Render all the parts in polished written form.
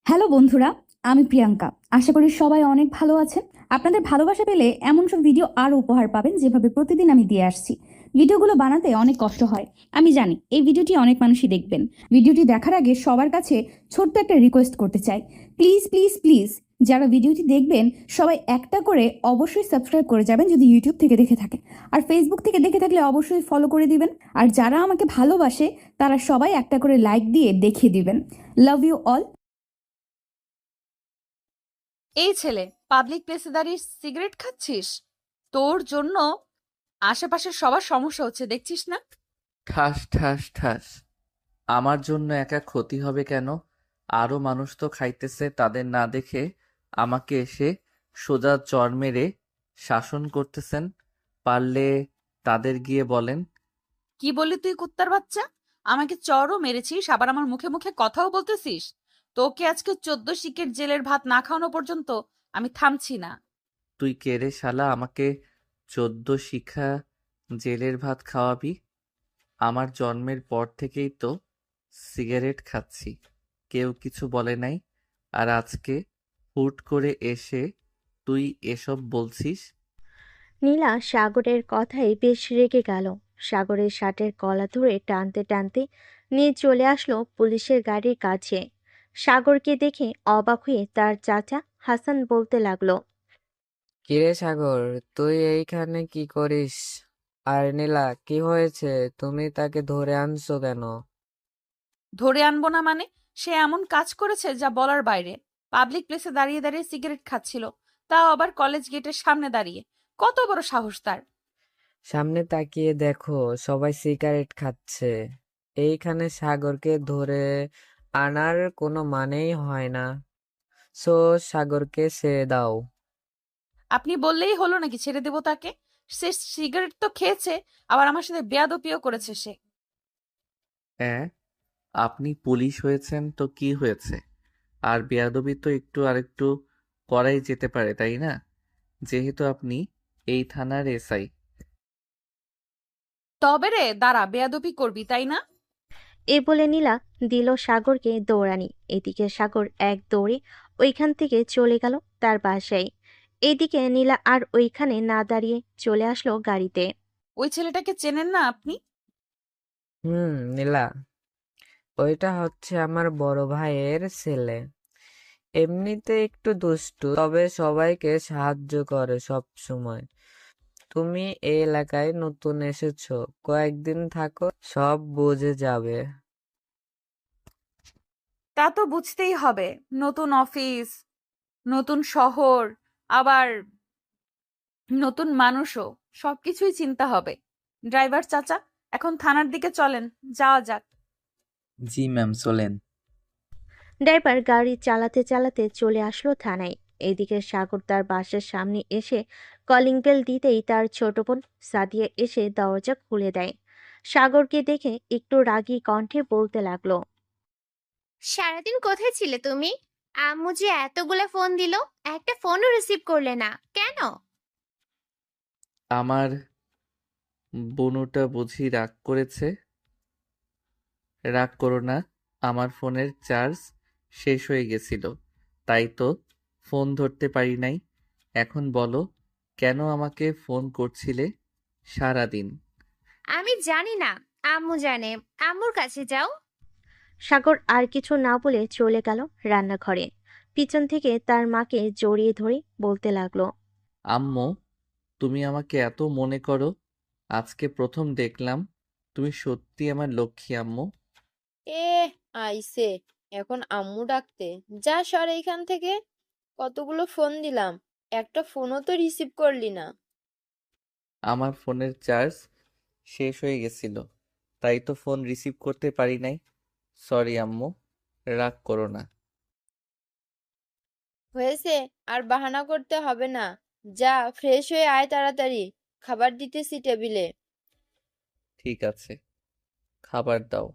Hello বন্ধুরা, আমি প্রিয়াঙ্কা। আশা করি সবাই অনেক ভালো আছেন। আপনাদের ভালোবাসা পেলে এমন সব ভিডিও আরও উপহার পাবেন যেভাবে প্রতিদিন আমি দিয়ে আসছি। ভিডিওগুলো বানাতে অনেক কষ্ট হয়, আমি জানি। এই ভিডিওটি অনেক মানুষই দেখবেন। ভিডিওটি দেখার আগে সবার কাছে ছোট্ট একটা রিকোয়েস্ট করতে চাই। প্লিজ প্লিজ প্লিজ, যারা ভিডিওটি দেখবেন সবাই একটা করে অবশ্যই সাবস্ক্রাইব করে যাবেন যদি ইউটিউব থেকে দেখে থাকেন। আর ফেসবুক থেকে দেখে থাকলে অবশ্যই ফলো করে দিবেন। আর যারা আমাকে ভালোবাসে তারা সবাই একটা করে লাইক দিয়ে দেখিয়ে দিবেন। Love you all. এই ছেলে, পাবলিক প্লেসে দাঁড়িয়ে সিগারেট খাচ্ছিস? তোর জন্য আশেপাশের সবার সমস্যা হচ্ছে, দেখছিস না? ঠাস ঠাস ঠাস। আমার জন্য একা ক্ষতি হবে কেন? আরো মানুষ তো খাইতেছে, তাদের না দেখে আমাকে এসে সোজা চড় মেরে শাসন করতেছেন। পারলে তাদের গিয়ে বলেন। কি বললি তুই, কুত্তার বাচ্চা? আমাকে চড়ও মেরেছিস, আবার আমার মুখে মুখে কথাও বলতেছিস? তোকে আজকে 14 শিকের জেলের ভাত না খাওয়ানো পর্যন্ত আমি থামছি না। তুই কে রে শালা, আমাকে 14 শিখা জেলের ভাত খাওয়াবি? আমার জন্মের পর থেকেই তো সিগারেট খাচ্ছি, কেউ কিছু বলে নাই। আর আজকে হুট করে এসে তুই এসব বলছিস? নীলা সাগরের কথায় বেশ রেগে গেল। সাগরের শার্টের গলা ধরে টানতে টানতে নিয়ে চলে আসলো পুলিশের গাড়ির কাছে। সাগরকে দেখে অবাক হয়ে তার চাচা হাসান বলতে লাগলো, কিরে সাগর, তুই এইখানে কি করিস? আর নীলা, কি হয়েছে? তুমি তাকে ধরে আনছো কেন? ধরে আনবো না মানে? সে এমন কাজ করেছে যা বলার বাইরে। পাবলিক প্লেসে দাঁড়িয়ে দাঁড়িয়ে সিগারেট খাচ্ছিল, তাও আবার কলেজ গেটের সামনে দাঁড়িয়ে। কত বড় সাহস তার! সামনে তাকিয়ে দেখো, সবাই সিগারেট খাচ্ছে। এইখানে সাগরকে ধরে আনার কোনো মানেই হয় না। সো সাগরকে ছেড়ে দাও। আপনি বললেই হলো নাকি ছেড়ে দেবো তাকে? সে সিগারেট তো খেয়েছে, আবার আমার সাথে বেয়াদবিও করেছে সে। হ্যাঁ, আপনি পুলিশ হয়েছেন তো কি হয়েছে? আর বেয়াদবি তো একটু আরেকটু করাই যেতে পারে, তাই না? যেহেতু আপনি এই থানার এসআই। তবে রে, দাঁড়া, বেয়াদবি করবি তাই না? এ বলে নীলা দিল সাগরকে দৌড়ানি। এদিকে সাগর এক দৌড়ে ওইখান থেকে চলে গেল তার বাসায়। এদিকে নীলা আর ওইখানে না দাঁড়িয়ে চলে আসলো গাড়িতে। ওই ছেলেটাকে চেনেন না আপনি? নীলা, ওইটা হচ্ছে আমার বড় ভাইয়ের ছেলে। এমনিতে একটু দুষ্টু, তবে সবাইকে সাহায্য করে সব সময়। তুমি এই এলাকায় নতুন এসেছো, কয়েকদিন থাকো, সব বুঝে যাবে। তা তো বুঝতেই হবে। নতুন অফিস, নতুন শহর, আবার নতুন মানুষও, সবকিছুই চিন্তা হবে। ড্রাইভার চাচা, এখন থানার দিকে চলেন, যাওয়া যাক। জি ম্যাম, চলেন। ড্রাইভার গাড়ি চালাতে চালাতে চলে আসলো থানায়। এদিকে সাগর তার বাসার সামনে এসে কলিং বেল দিতেই তার ছোট বোন সাদিয়া এসে দরজা খুলে দেয়। সাগরকে দেখে একটু রাগী কণ্ঠে বলতে লাগলো, সারাদিন কোথায় ছিলে তুমি? আম্মু যে এতগুলা ফোন দিল, একটা ফোনও রিসিভ করলে না কেন? আমার বুনুটা বুঝি রাগ করেছে? রাগ করো না, আমার ফোনের চার্জ শেষ হয়ে গেছিল, তাই তো ফোন ধরতে পারি নাই। এখন বলো, কেন আমাকে ফোন করছিলে সারাদিন? আমি জানি না, আম্মু জানে। আম্মুর কাছে যাও। সাগর আর কিছু না বলে চলে গেল রান্নাঘরে। পিছন থেকে তার মাকে জড়িয়ে ধরে বলতে লাগলো, আম্মু, তুমি আমাকে এত মনে করো? আজকে প্রথম দেখলাম। তুমি সত্যি আমার লক্ষ্মী আম্মু। এ আইসে এখন আম্মু ডাকতে? যা সর এইখান থেকে। কতগুলো ফোন দিলাম, একটা ফোনও তো রিসিভ করলি না। আমার ফোনের চার্জ শেষ হয়ে গেছিল, তাই তো ফোন রিসিভ করতে পারি নাই। সরি আম্মু, রাগ করো না। হয়েছে, আর বাহানা করতে হবে না। যা ফ্রেশ হয়ে আয় তাড়াতাড়ি, খাবার দিতেছি টেবিলে। ঠিক আছে, খাবার দাও।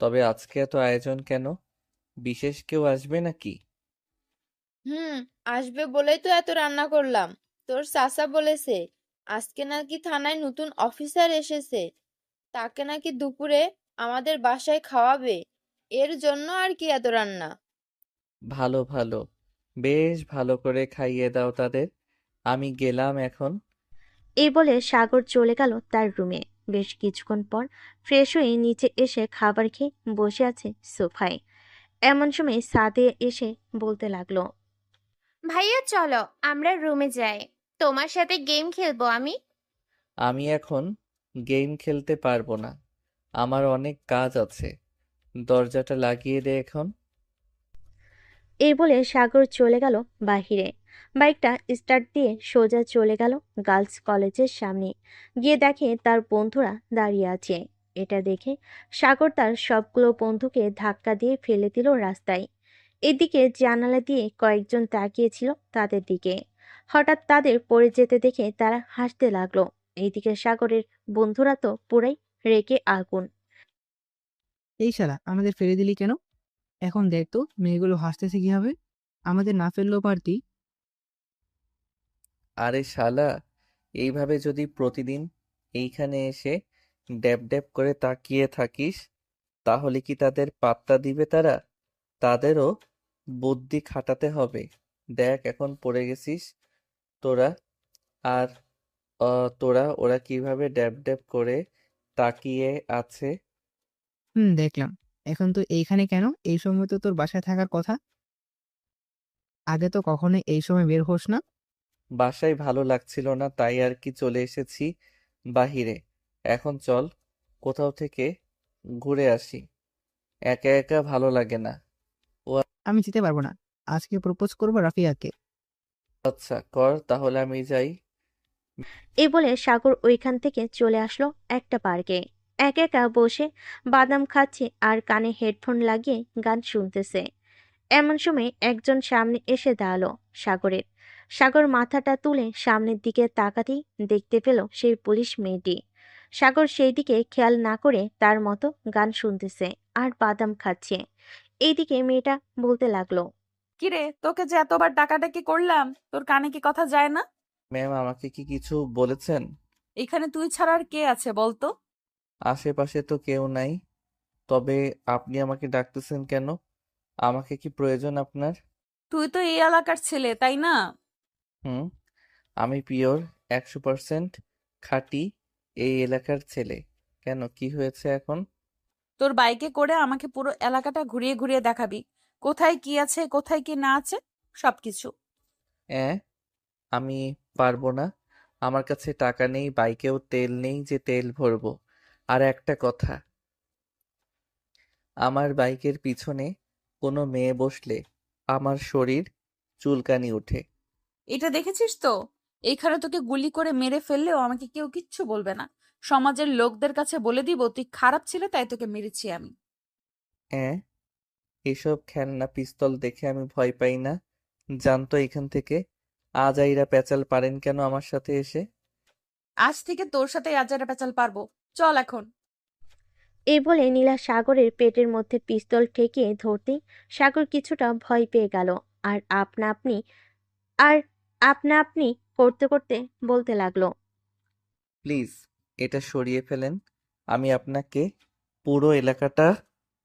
তবে আজকে এত আয়োজন কেন? বিশেষ কেউ আসবে নাকি? হুম, আসবে বলেই তো এত রান্না করলাম। তোর চাচা বলেছে আজকে নাকি থানায় নতুন অফিসার এসেছে, তাকে নাকি দুপুরে আমাদের বাসায় খাওয়াবে। এর জন্য আর কি এত রান্না। ভালো ভালো, বেশ ভালো করে খাইয়ে দাও তাদের। আমি গেলাম এখন। এই বলে সাগর চলে গেল তার রুমে। বেশ কিছুক্ষণ পর ফ্রেশ হয়ে নিচে এসে খাবার খেয়ে বসে আছে সোফায়। এমন সময় সাদিয়া এসে বলতে লাগলো, ভাইয়া চলো আমরা রুমে যাই, তোমার সাথে গেম খেলবো আমি। আমি এখন গেম খেলতে পারবো না, আমার অনেক কাজ আছে। দরজাটা লাগিয়ে দে এখন। এই বলে সাগর চলে গেল বাহিরে। বাইকটা স্টার্ট দিয়ে সোজা চলে গেল গার্লস কলেজের সামনে। গিয়ে দেখে তার বন্ধুরা দাঁড়িয়ে আছে। এটা দেখে সাগর তার সবগুলো বন্ধুকে ধাক্কা দিয়ে ফেলে দিল রাস্তায়। এদিকে জানালা দিয়ে কয়েকজন তাকিয়েছিল তাদের দিকে। হঠাৎ তাদের পড়ে যেতে দেখে তারা হাসতে লাগলো। এইদিকে সাগরের বন্ধুরা তো পুরাই রেগে আগুন। এই শালা আমাদের ফেলে দিলি কেন? এখন দেখ তো মেয়েগুলো হাসতেছে কিভাবে। আমাদের না ফেললেও পারতি। আরে শালা, এইভাবে যদি প্রতিদিন এইখানে এসে ড্যাব ড্যাব করে তাকিয়ে থাকিস, তাহলে কি তাদের পাত্তা দিবে তারা? তাদেরও বুদ্ধি খাটাতে হবে। দেখ এখন পড়ে গেছিস তোরা। আর তোরা ওরা কিভাবে ড্যাব ড্যাব করে তাকিয়ে আছে। দেখলাম। এখন তো এইখানে কেন? এই সময় তো তোর বাসায় থাকার কথা। আগে তো কখনো এই সময় বের হোস না। বাসায় ভালো লাগছিল না, তাই আর কি চলে এসেছি বাহিরে। এখন চল কোথাও থেকে ঘুরে আসি, একা একা ভালো লাগে না। আমি যেতে পারবো না। আজকে প্রপোজ করবো রাফিয়াকে। আচ্ছা কর তাহলে, আমি যাই। এই বলে সাগর ওইখান থেকে চলে আসলো একটা পার্কে। একা একা বসে বাদাম খাচ্ছে আর কানে হেডফোন লাগিয়ে গান শুনতেছে। এমন সময় একজন সামনে এসে দাঁড়ালো সাগরের। সাগর মাথাটা তুলে সামনের দিকে তাকাতেই দেখতে পেল সেই পুলিশ মেয়েটি। সাগর সেই দিকে খেয়াল না করে তার মতো গান শুনতেছে আর বাদাম খাচ্ছে। এইদিকে মেয়েটা বলতে লাগলো, কিরে, তোকে যে এতবার ডাকাডাকি করলাম, তোর কানে কি কথা যায় না? ম্যাম আমাকে কি কিছু বলেছেন? এখানে তুই ছাড়া আর কে আছে বলতো? আশেপাশে তো কেউ নাই, তবে আপনি আমাকে ডাকতেছেন কেন? আমাকে কি প্রয়োজন আপনার? তুই তো এই এলাকার ছেলে, তাই না? হুম, আমি পিওর 100% খাঁটি এই এলাকার ছেলে। কেন, কি হয়েছে এখন? তোর বাইকে করে আমাকে পুরো এলাকাটা ঘুরিয়ে ঘুরিয়ে দেখাবি, কোথায় কি আছে কোথায় কি না আছে সবকিছু। অ্যাঁ, আমি পারবো না। আমার কাছে টাকা নেই, বাইকেও তেল নেই যে তেল ভরবো। আর একটা কথা, আমার বাইকের পিছনে কোনো মেয়ে বসলে আমার শরীর চুলকানি ওঠে। এটা দেখেছিস তো, এইখানে তোকে গুলি করে মেরে ফেললেও আমাকে কেউ কিচ্ছু বলবে না। সমাজের লোকদের কাছে বলে দিব তুই খারাপ ছিল তাই তোকে মেরেছি আমি। অ্যাঁ, এসব খেলনা পিস্তল দেখে আমি ভয় পাই না, জানতো এখান থেকে। আজাইরা প্যাচাল পারেন কেন আমার সাথে এসে? আজ থেকে তোর সাথে আজারা পেঁচাল পারবো, চল এখন। এই বলে নীলা সাগরের পেটের মধ্যে পিস্তল ঠেকিয়ে ধরতেই সাগর কিছুটা ভয় পেয়ে গেল। আর আপনা আপনি আর আপনা আপনি করতে করতে বলতে লাগলো, প্লিজ এটা সরিয়ে ফেলেন, আমি আপনাকে পুরো এলাকাটা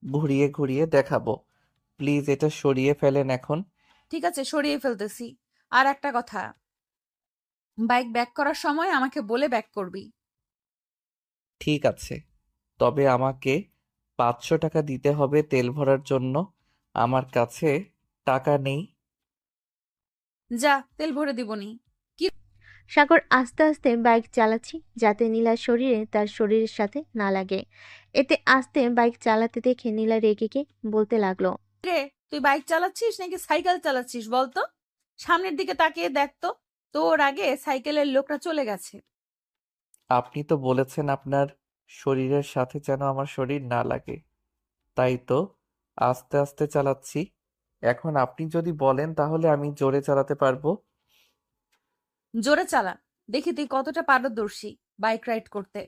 ঘুরিয়ে ঘুরিয়ে দেখাবো। প্লিজ এটা সরিয়ে ফেলেন এখন। ঠিক আছে, সরিয়ে ফেলতেছি। আর একটা কথা, বাইক ব্যাক করার সময় আমাকে বলে ব্যাক করবি। ঠিক আছে, তবে আমাকে 500 টাকা দিতে হবে তেল ভরার জন্য। আমার কাছে টাকা নেই। যা, তেল ভরে দিবনি। সাগর আস্তে আস্তে বাইক চালাচ্ছি যাতে নীলার শরীরে তার শরীরের সাথে না লাগে। এতে আস্তে বাইক চালাতে দেখে নীলা রেগে গিয়ে বলতে লাগলো, রে, তুই বাইক চালাচ্ছিস নাকি সাইকেল চালাচ্ছিস বলতো? সামনের দিকে তাকিয়ে দেখ তো, তোর আগে সাইকেলের লোকটা চলে গেছে। আপনি তো বলেছেন আপনার শরীরের সাথে যেন আমার শরীর না লাগে, তাই তো আস্তে আস্তে চালাচ্ছি। এখন আপনি যদি বলেন তাহলে আমি জোরে চালাতে পারবো। জোরে চালা, দেখি তুই কতটা পারদর্শী বাইক রাইড করতে।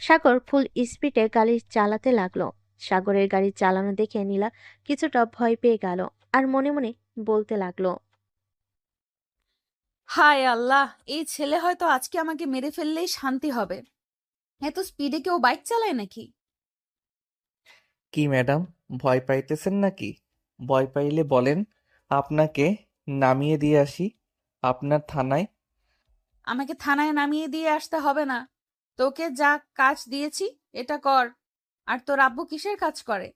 সাগর ফুল স্পিডে গাড়ি চালাতে লাগলো। সাগরের গাড়ি চালানো দেখে নীলা কিছুটা ভয় পেয়ে গেল আর মনে মনে বলতে লাগলো, হায় আল্লাহ, এই ছেলে হয়তো আজকে আমাকে মেরে ফেললেই শান্তি হবে। এত স্পিডে কেউ বাইক চালায় নাকি? কি ম্যাডাম, ভয় পাইতেছেন নাকি? ভয় পাইলে বলেন, আপনাকে নামিয়ে দিয়ে আসি আপনার থানায়। আমাকে থানায় নামিয়ে দিয়ে আসতে হবে না। তোকে যা কাজ দিয়েছি এটা কর। আর তোর আব্বু কিসের কাজ করে?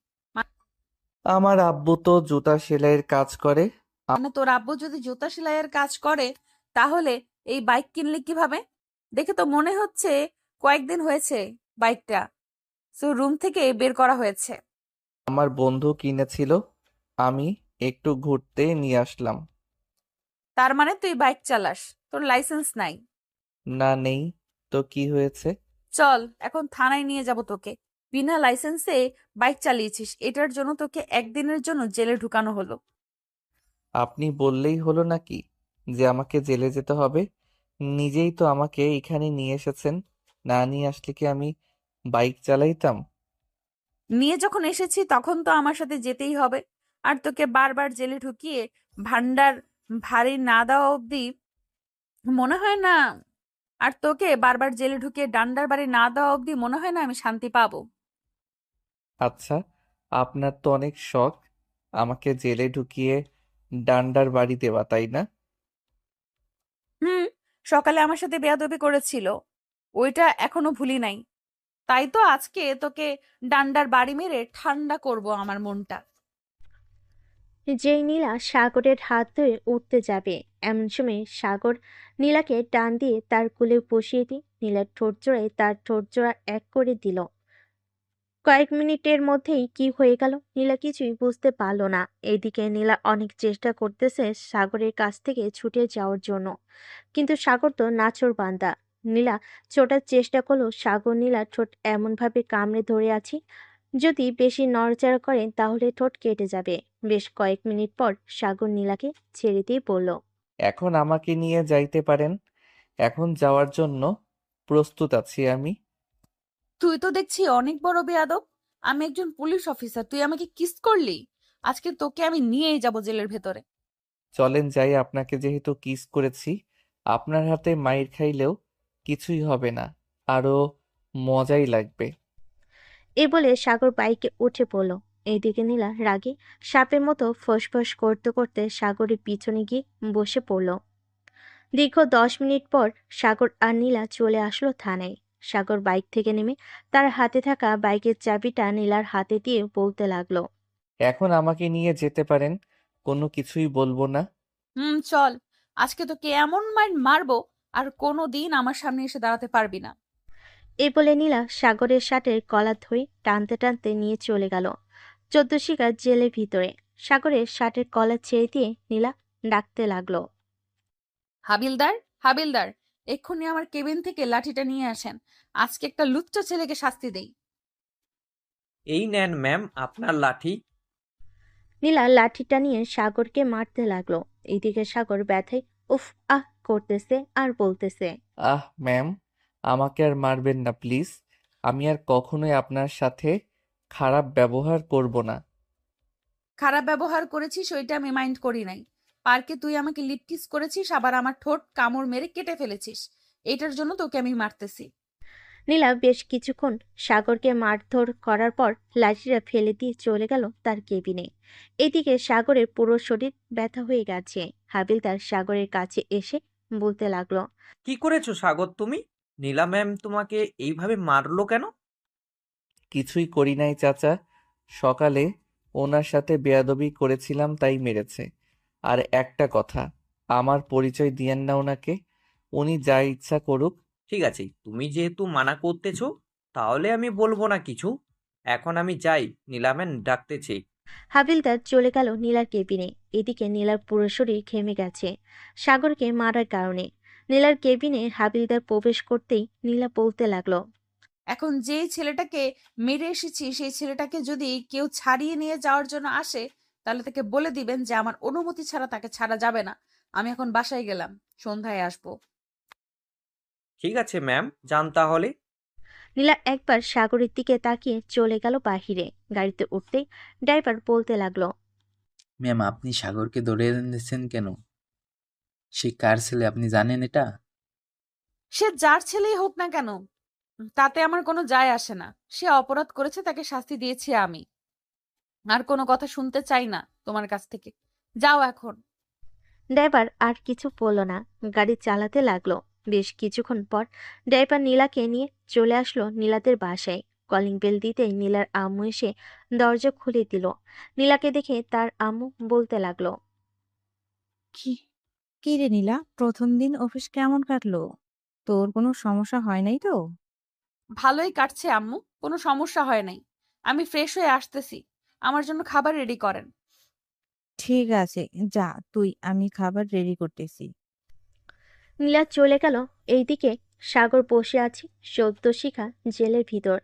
আমার আব্বু তো জুতা সেলাইয়ের কাজ করে। মানে তোর আব্বু যদি জুতা সেলাইয়ের কাজ করে, তাহলে এই বাইক কিনলি কিভাবে? দেখে তো মনে হচ্ছে কয়েকদিন হয়েছে বাইকটা রুম থেকে বের করা হয়েছে। আমার বন্ধু কিনেছিল, আমি একটু ঘুরতে নিয়ে আসলাম। তার মানে তুই বাইক চালাস, তোর লাইসেন্স নাই? না, নেই তো কি হয়েছে? চল এখন থানায় নিয়ে যাব তোকে। বিনা লাইসেন্সে বাইক চালিয়েছিস, এটার জন্য তোকে একদিনের জন্য জেলে ঢুকানো হলো। আপনি বললেই হলো নাকি যে আমাকে জেলে যেতে হবে? নিজেই তো আমাকে এখানে নিয়ে এসেছেন, না নিয়ে আসলে কি আমি বাইক চালাইতাম? নিয়ে যখন এসেছি তখন তো আমার সাথে যেতেই হবে। আর তোকে বারবার জেলে ঢুকিয়ে ভান্ডার ভারী না দেওয়া অবধি মনে হয় না। আর তোকে বারবার জেলে ঢুকিয়ে ডান্ডার বাড়ি না দেওয়া অবধি মনে হয় না আমি শান্তি পাবো। আচ্ছা, আপনার তো অনেক শখ আমাকে জেলে ঢুকিয়ে ডান্ডার বাড়ি দেওয়া, তাই না? হুম, সকালে আমার সাথে বেয়াদবি করেছিল, ওইটা এখনো ভুলি নাই। তাই তো আজকে তোকে ডান্ডার বাড়ি মেরে ঠান্ডা করব আমার মনটা। যেই নীলা সাগরের হাত ধরে উঠতে যাবে, এমন সময় সাগর নীলাকে টান দিয়ে তার কোলে বসিয়ে দিয়ে নীলার ঠোঁট জোড়ায় তার ঠোঁট জোড়া এক করে দিল। কয়েক মিনিটের মধ্যেই কি হয়ে গেল নীলা কিছুই বুঝতে পারল না। এইদিকে নীলা অনেক চেষ্টা করতেছে সাগরের কাছ থেকে ছুটে যাওয়ার জন্য, কিন্তু সাগর তো নাছোড়বান্দা। নীলা ছোটার চেষ্টা করলো, সাগর নীলার ঠোঁট এমনভাবে কামড়ে ধরে আছে, যদি বেশি নড়াচড়া করে তাহলে ঠোঁট কেটে যাবে। বেশ কয়েক মিনিট পর সাগর নীলাকে ছেড়ে দিয়ে বলল, এখন আমাকে নিয়ে যাইতে পারেন, এখন যাওয়ার জন্য প্রস্তুত আছি আমি। তুই তো দেখছি অনেক বড় বেয়াদব। আমি একজন পুলিশ অফিসার, তুই আমাকে কিস করলি? আজকে তোকে আমি নিয়েই যাব জেলের ভেতরে। চলেন যাই, আপনাকে যেহেতু কিস করেছি, আপনার হাতে মাইর খাইলেও কিছুই হবে না, আরো মজাই লাগবে। এ বলে সাগর বাইকে উঠে পড়ল। এইদিকে নীলা রাগে সাপের মতো ফোঁস করতে করতে সাগরের পিছনে গিয়ে বসে পড়ল। দীর্ঘ 10 মিনিট পর সাগর আর নীলা চলে আসলো থানায়। সাগর বাইক থেকে নেমে তার হাতে থাকা বাইকের চাবিটা নীলার হাতে দিয়ে বলতে লাগলো, এখন আমাকে নিয়ে যেতে পারেন, কোনো কিছুই বলবো না। চল, আজকে তোকে এমন মার মারবো আর কোনো দিন আমার সামনে এসে দাঁড়াতে পারবি না। এই বলে নীলা সাগরের শার্টের কলার ধরে টানতে টানতে নিয়ে চলে গেল 14 শিকার জেলের ভিতরে। সাগরের শার্টের কলার ছেড়ে দিয়ে নীলা ডাকতে লাগলো, হাবিলদার, হাবিলদার, এক্ষুনি আমার কেবিন থেকে লাঠিটা নিয়ে আসেন। আজকে একটা লুচ্চা ছেলেকে শাস্তি দেই। এই নেন ম্যাম আপনার লাঠি। নীলা লাঠিটা নিয়ে সাগরকে মারতে লাগলো। এইদিকে সাগর ব্যথায় উফ আহ করতেছে আর বলতেছে, আহ ম্যাম, আমাকে আর মারবেন না প্লিজ, আমি আর কখনোই আপনার সাথে খারাপ ব্যবহার করব না। খারাপ ব্যবহার করেছিস ওইটা আমি মাইন্ড করি নাই। পার্কে তুই আমাকে লিপ কিস করেছিস, আবার আমার ঠোঁট কামড় মেরে কেটে ফেলেছিস। এটার জন্য তোকে আমি মারতেছি। নীলা বেশ কিছুক্ষণ সাগরকে মারধর করার পর লাঠিটা ফেলে দিয়ে চলে গেল তার কেবিনে। এদিকে সাগরের পুরো শরীর ব্যথা হয়ে গেছে। হাবিলদার সাগরের কাছে এসে বলতে লাগলো, কি করেছো সাগর তুমি? নীলা ম্যাম তোমাকে এইভাবে মারলো কেন? কিছুই করি নাই চাচা, সকালে ওনার সাথে বেয়াদবি করেছিলাম তাই মেরেছে। আর একটা কথা, আমার পরিচয় দিয়েন না ওনাকে, উনি যা ইচ্ছা করুক। ঠিক আছে, তুমি যেহেতু মানা করতেছো তাহলে আমি বলবো না কিছু। এখন আমি যাই, নীলা ম্যাম ডাকতেছে। হাবিলদার চলে গেল নীলার কেবিনে। এদিকে নীলার পুরো শরীর ঘেমে গেছে সাগরকে মারার কারণে। নীলার কেবিনে হাবিলদার প্রবেশ করতেই নীলা বলতে লাগলো, এখন যেই ছেলেটাকে মেরে এসেছি সেই ছেলেটাকে যদি কেউ ছাড়িয়ে নিয়ে যাওয়ার জন্য আসে, তাহলে তাকে বলে দিবেন যে আমার অনুমতি ছাড়া তাকে ছাড়া যাবে না। আমি এখন বাসায় গেলাম, সন্ধ্যায় আসবো। ঠিক আছে ম্যাম, যান তাহলে। নীলা একবার সাগরের দিকে তাকিয়ে চলে গেল বাহিরে। গাড়িতে উঠতেই ড্রাইভার বলতে লাগলো, ম্যাম, আপনি সাগরকে ধরে এনেছেন কেন? সে কার ছেলে আপনি জানেন এটা? সে যার ছেলেই হোক না কেন, তাতে আমার কোনো যায় আসে না। সে অপরাধ করেছে, তাকে শাস্তি দিয়েছি আমি। আর কোনো কথা শুনতে চাই না। তোমার কাছ থেকে। যাও এখন। ড্রাইভার আর কিছু বলল না, গাড়ি চালাতে লাগলো। বেশ কিছুক্ষণ পর ড্রাইভার নীলাকে নিয়ে চলে আসলো নীলাদের বাসায়। কলিং বেল দিতেই নীলার আম্মু এসে দরজা খুলে দিল। নীলাকে দেখে তার আম্মু বলতে লাগলো, কি কি রে নীলা, প্রথম দিন অফিস কেমন কাটলো? তোর কোনো সমস্যা হয় নাই তো? ভালোই কাটছে আম্মু, কোনো সমস্যা হয় নাই। আমি ফ্রেশ হয়ে আসতেছি, আমার জন্য খাবার রেডি করেন। ঠিক আছে, যা তুই, আমি খাবার রেডি করতেছি। নীলা চলে গেল। এইদিকে সাগর বসে আছে সদ্য শিখা জেলের ভিতর।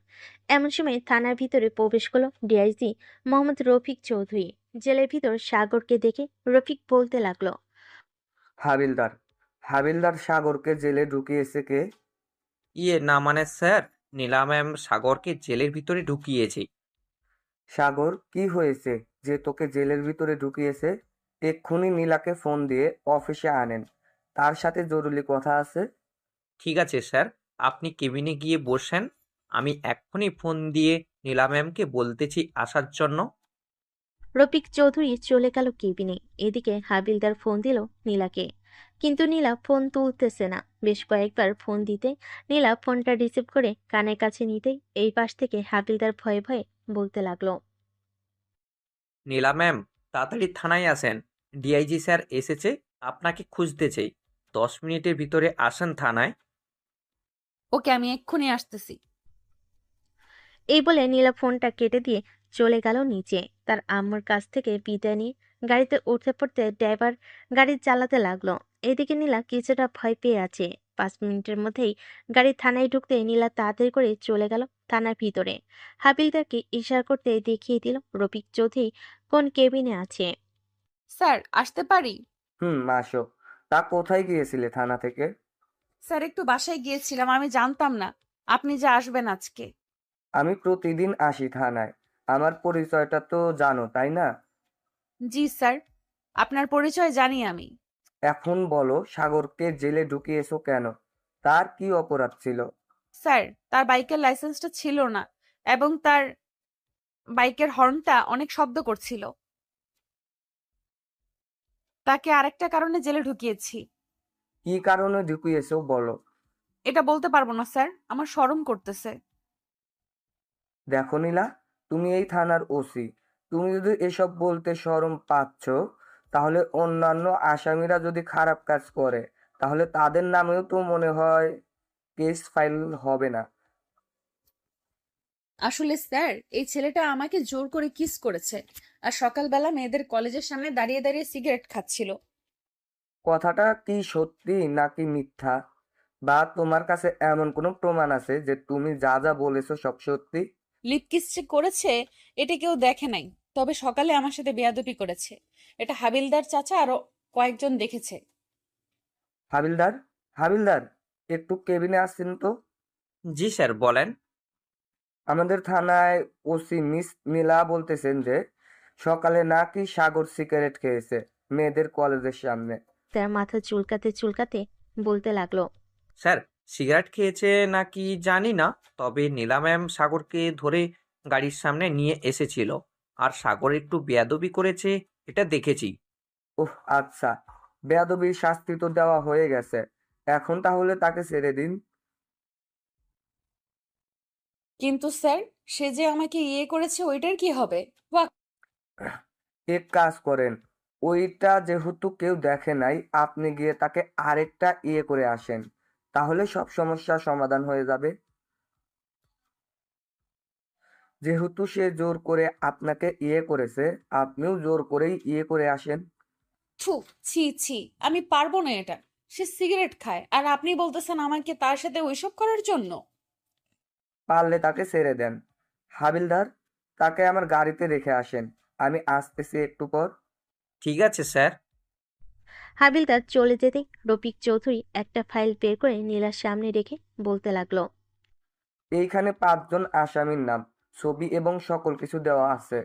এমন সময় থানার ভিতরে প্রবেশ করলো ডিআইজি মোহাম্মদ রফিক চৌধুরী। জেলের ভিতর সাগরকে দেখে রফিক বলতে লাগলো, হাবিলদার হাবিলদার সাগরকে জেলে ঢুকিয়েছে কে? না মানে স্যার, নীলা ম্যাম সাগরকে জেলের ভিতরে ঢুকিয়েছে। সাগর, কি হয়েছে যে তোকে জেলের ভিতরে ঢুকিয়েছে? এক্ষুনি নীলাকে ফোন দিয়ে অফিসে আনেন, তার সাথে জরুরি কথা আছে। ঠিক আছে স্যার, আপনি কেবিনে গিয়ে বসেন, আমি এক্ষুনি ফোন দিয়ে নীলা ম্যামকে বলতেছি আসার জন্য। রফিক চৌধুরী চলে গেল কেবিনে। এদিকে হাবিলদার ফোন দিল নীলাকে, কিন্তু নীলা ফোন তুলতেছে না। বেশ কয়েকবার ফোন দিতে নীলা ফোনটা রিসিভ করে কানের কাছে নিতেই এই পাশ থেকে হাবিলদার ভয়ে ভয়ে বলতে লাগলো, নীলা ম্যাম, তাড়াতাড়ি থানায় আসেন, ডিআইজি স্যার এসেছে, আপনাকে খুঁজতেছে। 10 মিনিটের ভিতরে আসেন থানায়। ওকে, আমি এক্ষুনি আসতেছি। এই বলে নীলা ফোনটা কেটে দিয়ে চলে গেল নিচে। তার আম্মুর কাছ থেকে বিদায় নিয়ে গাড়িতে উঠতে পড়তে ড্রাইভার গাড়ি চালাতে লাগলো। এদিকে নীলা কিছুটা ভয় পেয়ে আছে। 5 মিনিটের মধ্যেই গাড়ি থানায় ঢুকতে নীলা তাড়াতাড়ি করে চলে গেল থানার ভিতরে। হাবিলদারকে ইশারা করতে দেখিয়ে দিল রফিক চৌধুরী কোন কেবিনে আছে। স্যার, আসতে পারি? আসো। তা কোথায় গিয়েছিলে থানা থেকে? স্যার, একটু বাসায় গিয়েছিলাম, আমি জানতাম না আপনি যে আসবেন আজকে। আমি প্রতিদিন আসি থানায়, আমার পরিচয়টা তো জানো তাই না? জি স্যার, আপনার পরিচয় জানি আমি। এখন বলো, সাগরকে জেলে ঢুকিয়েছো কেন? তার কি অপরাধ ছিল? স্যার, তার বাইকের লাইসেন্সটা ছিল না এবং তার বাইকের হর্নটা অনেক শব্দ করছিল। তাকে আরেকটা কারণে জেলে ঢুকিয়েছি। কি কারণে ঢুকিয়েছো বলো। এটা বলতে পারবো না স্যার, আমার শরম করতেছে। দেখো নীলা, তুমি এই থানার ওসি, তুমি যদি এসব বলতে শরম পাচ্ছ, তাহলে অন্যান্য আসামিরা যদি খারাপ কাজ করে তাহলে তাদের নামেও তো মনে হয় কেস ফাইল হবে না। আসলে স্যার, এই ছেলেটা আমাকে জোর করে কিস করেছে আর সকালবেলা মেয়েদের কলেজের সামনে দাঁড়িয়ে দাঁড়িয়ে সিগারেট খাচ্ছিল। কথাটা কি সত্যি নাকি মিথ্যা? বা তোমার কাছে এমন কোনো প্রমাণ আছে যে তুমি যা যা বলেছো সব সত্যি? লিপ কিস যে করেছে এটা কেউ দেখে নাই, তবে সকালে আমার সাথে বেয়াদবি করেছে। এটা হাবিলদার চাচা আরো কয়েকজন দেখেছে। হাবিলদার, হাবিলদার, একটু কেবিনে আসছেন তো? জি স্যার, বলেন। আমাদের থানায় ওসি মিস নীলা বলতেছেন যে সকালে নাকি সাগর সিগারেট খেয়েছে মেয়েদের কলেজের সামনে। তার মাথা চুলকাতে চুলকাতে বলতে লাগলো, স্যার, সিগারেট খেয়েছে নাকি জানি না, তবে নীলা ম্যাম সাগরকে ধরে গাড়ির সামনে নিয়ে এসেছিল, আর সাগর একটু বেয়াদবি করেছে, এটা দেখেছি। ওহ আচ্ছা, বেয়াদবির শাস্তি তো দেওয়া হয়ে গেছে, এখন তাহলে তাকে ছেড়ে দিন। কিন্তু স্যার, সে যে আমাকে ইয়ে করেছে ওইটার কি হবে? বাহ! এক কাজ করেন, ওইটা যেহেতু কেউ দেখে নাই, আপনি গিয়ে তাকে আরেকটা করে আসেন, তাহলে সব সমস্যার সমাধান হয়ে যাবে। যেহেতু সে জোর করে আপনাকে করেছে, আপনিও জোর করেই করে আসেন। থু, ছি ছি, আমি পারবো না এটা। সে সিগারেট খায় আর আপনি বলতেছেন আমাকে তার সাথে ওইসব করার জন্য? পারলে তাকে ছেড়ে দেন। হাবিলদার, তাকে আমার গাড়িতে রেখে আসেন, আমি আসতেছি একটু পর। ঠিক আছে স্যার। হাবিলদার চলে যেতেই রফিক চৌধুরী একটা ফাইল বের করে নীলার সামনে রেখে বলতে লাগলো, এইখানে 5 জন আসামির নাম, ছবি এবং সকল কিছু দেওয়া আছে।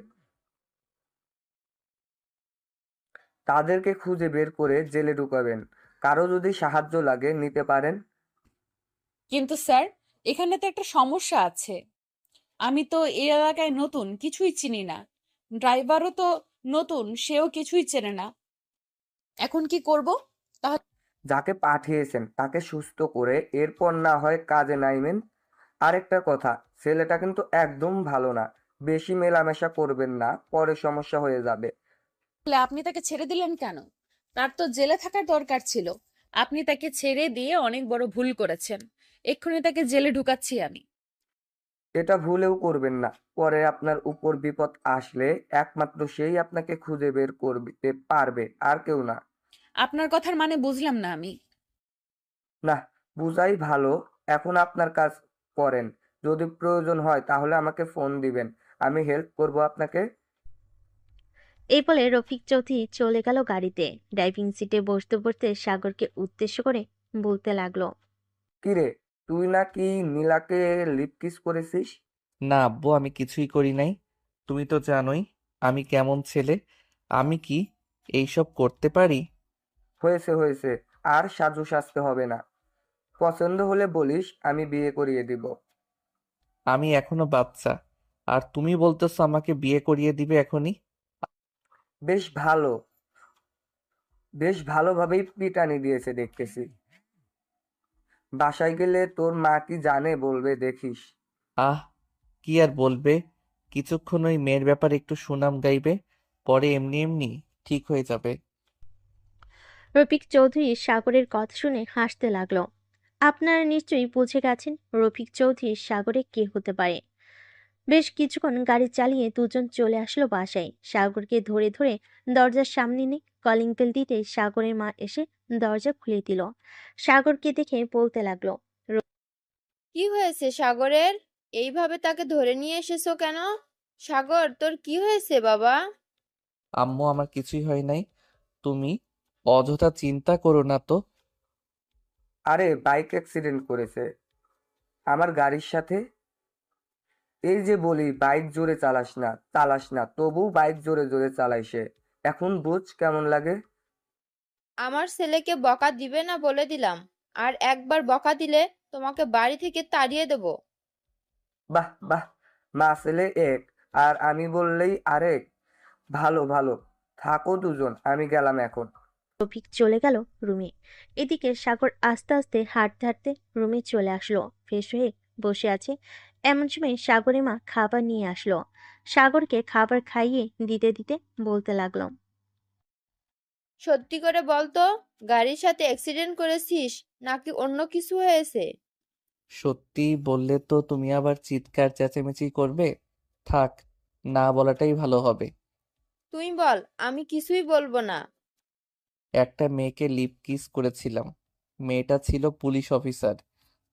তাদেরকে খুঁজে বের করে জেলে ঢুকাবেন। কারো যদি সাহায্য লাগে নিতে পারেন। কিন্তু স্যার, এখানে তো একটা সমস্যা আছে। আমি তো এই এলাকায় নতুন, কিছুই চিনি না। ড্রাইভারও তো নতুন, সেও কিছুই চেনে না। এখন কি করব? তাহলে যাকে পাঠিয়েছেন তাকে সুস্থ করে এরপর না হয় কাজে নাইবেন। আরেকটা কথা, ছেলেটা কিন্তু একদম ভালো না, বেশি মেলামেশা করবেন না, পরে সমস্যা হয়ে যাবে। আপনি তাকে ছেড়ে দিলেন কেন? তার তো জেলে থাকার দরকার ছিল। আপনি তাকে ছেড়ে দিয়ে অনেক বড় ভুল করেছেন। এক্ষুনি তাকে জেলে ঢুকাচ্ছি আমি। এটা ভুলেও করবেন না, পরে আপনার উপর বিপদ আসলে একমাত্র সেই আপনাকে খুঁজে বের করতে পারবে, আর কেউ না। আপনার কথার মানে বুঝলাম না আমি। না, বুঝাই ভালো। এখন আপনার কাজ করেন, যদি প্রয়োজন হয় তাহলে আমাকে ফোন দিবেন, আমি হেল্প করব আপনাকে। এই বলে রফিক চৌধুরী চলে গেল গাড়িতে। ড্রাইভিং সিটে বসতে বসতে সাগরকে উদ্দেশ্য করে বলতে লাগলো। কিরে, তুই নাকি নীলাকে লিপ কিস করেছিস? না আব্বু, আমি কিছুই করি নাই। তুমি তো জানোই আমি কেমন ছেলে। আমি কি এইসব করতে পারি? হয়েছে হয়েছে, আর সাজু সাজতে হবে না। পছন্দ হলে বলিস, আমি বিয়ে করিয়ে দিব। আমি এখনো বাচ্চা, আর তুমি বলতেছো আমাকে বিয়ে করিয়ে দিবে এখনই? বেশ ভালো, বেশ ভালোভাবেই পিটানি দিয়েছে দেখতেছি। বাসায় গেলে তোর মা কি জানে বলবে দেখিস। আহ, কি আর বলবে, কিছুক্ষণ ওই মেয়ের ব্যাপারে একটু সুনাম গাইবে, পরে এমনি এমনি ঠিক হয়ে যাবে। রফিক চৌধুরী সাগরের কথা শুনে হাসতে লাগলো। আপনারা নিশ্চয়ই বুঝে গেছেন রফিক চৌধুরী সাগরে কে হতে পারে। বেশ কিছুক্ষণ গাড়ি চালিয়ে দুজন চলে আসলো বাসায়। সাগরকে ধরে ধরে দরজার সামনে নিয়ে কলিং বেল দিতে সাগরের মা এসে দরজা খুলে দিল। সাগরকে দেখে বলতে লাগলো। কি হয়েছে সাগরের? এইভাবে তাকে ধরে নিয়ে এসেছো কেন? সাগর, তোর কি হয়েছে বাবা? আম্মু, আমার কিছুই হয় নাই। তুমি অযথা চিন্তা করো না তো। আরে বাইক অ্যাক্সিডেন্ট করেছে আমার গাড়ির সাথে। এই যে বলি বাইক জোরে চালাস না, তবু বাইক জোরে জোরে চালায় সে। এখন বুঝ কেমন লাগে। আমার ছেলেকে বকা দিবে না বলে দিলাম। আর একবার বকা দিলে তোমাকে বাড়ি থেকে তাড়িয়ে দেবো। বাহ বাহ, মা ছেলে এক, আর আমি বললেই আরেক। ভালো ভালো, থাকো দুজন, আমি গেলাম এখন। রফিক চলে গেল রুমে। এদিকে সাগর আস্তে আস্তে হাঁটতে হাঁটতে রুমে চলে আসলো। ফ্রেশ হয়ে বসে আছে এমন সময় সাগরের মা খাবার নিয়ে আসলো। সাগরকে খাবার খাইয়ে দিতে দিতে বলতে লাগলো। সত্যি করে বল তো, গাড়ির সাথে অ্যাক্সিডেন্ট করেছিস নাকি অন্য কিছু হয়েছে? সত্যি বললে তো তুমি আবার চিৎকার চেঁচামেচি করবে। থাক, না বলাটাই ভালো হবে। তুই বল, আমি কিছুই বলবো না। একটা মেয়েকে লিপ কিস করেছিলাম। মেয়েটা ছিল পুলিশ অফিসার।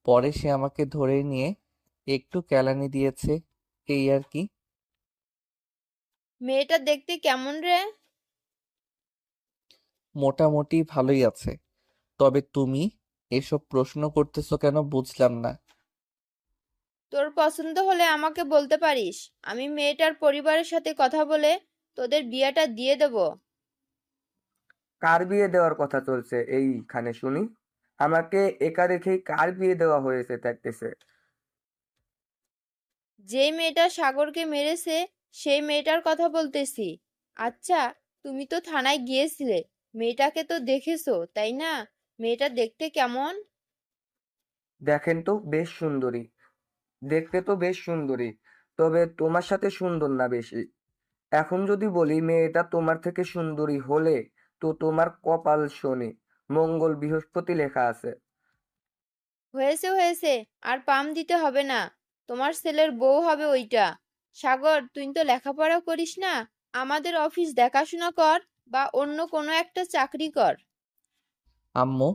পরে সে আমাকে ধরে নিয়ে একটু কেলানি দিয়েছে, এই আর কি। মেয়েটা দেখতে কেমন রে? মোটামুটি ভালোই আছে। তবে তুমি এসব প্রশ্ন করতেছো কেন বুঝলাম না। তোর পছন্দ হলে আমাকে বলতে পারিস। আমি মেয়েটার পরিবারের সাথে কথা বলে তোদের বিয়েটা দিয়ে দেব। কার বিয়ে দেওয়ার কথা চলছে এইখানে শুনি? আমাকে একা রেখেই কার বিয়ে দেওয়া হয়েছে দেখতেছে। যে মেয়েটা সাগরকে মেরেছে সেই মেয়েটার কথা বলতেছি। আচ্ছা, তুমি তো থানায় গিয়েছিলে, মেয়েটাকে তো দেখেছো তাই না? মেয়েটা দেখতে কেমন? দেখেন তো, বেশ সুন্দরী, দেখতে তো বেশ সুন্দরী, তবে তোমার সাথে সুন্দর না বেশি। এখন যদি বলি মেয়েটা তোমার থেকে সুন্দরী হলে, তো তোমার কপাল শনি, মঙ্গল বৃহস্পতি লেখা আছে। হয়েছে হয়েছে, আর পাম দিতে হবে না। তোমার ছেলের বউ হবে ওইটা। সাগর, তুই তো লেখাপড়া করিস না, আমাদের অফিস দেখাশোনা কর বা অন্য কোনো একটা চাকরি কর। আম্মু,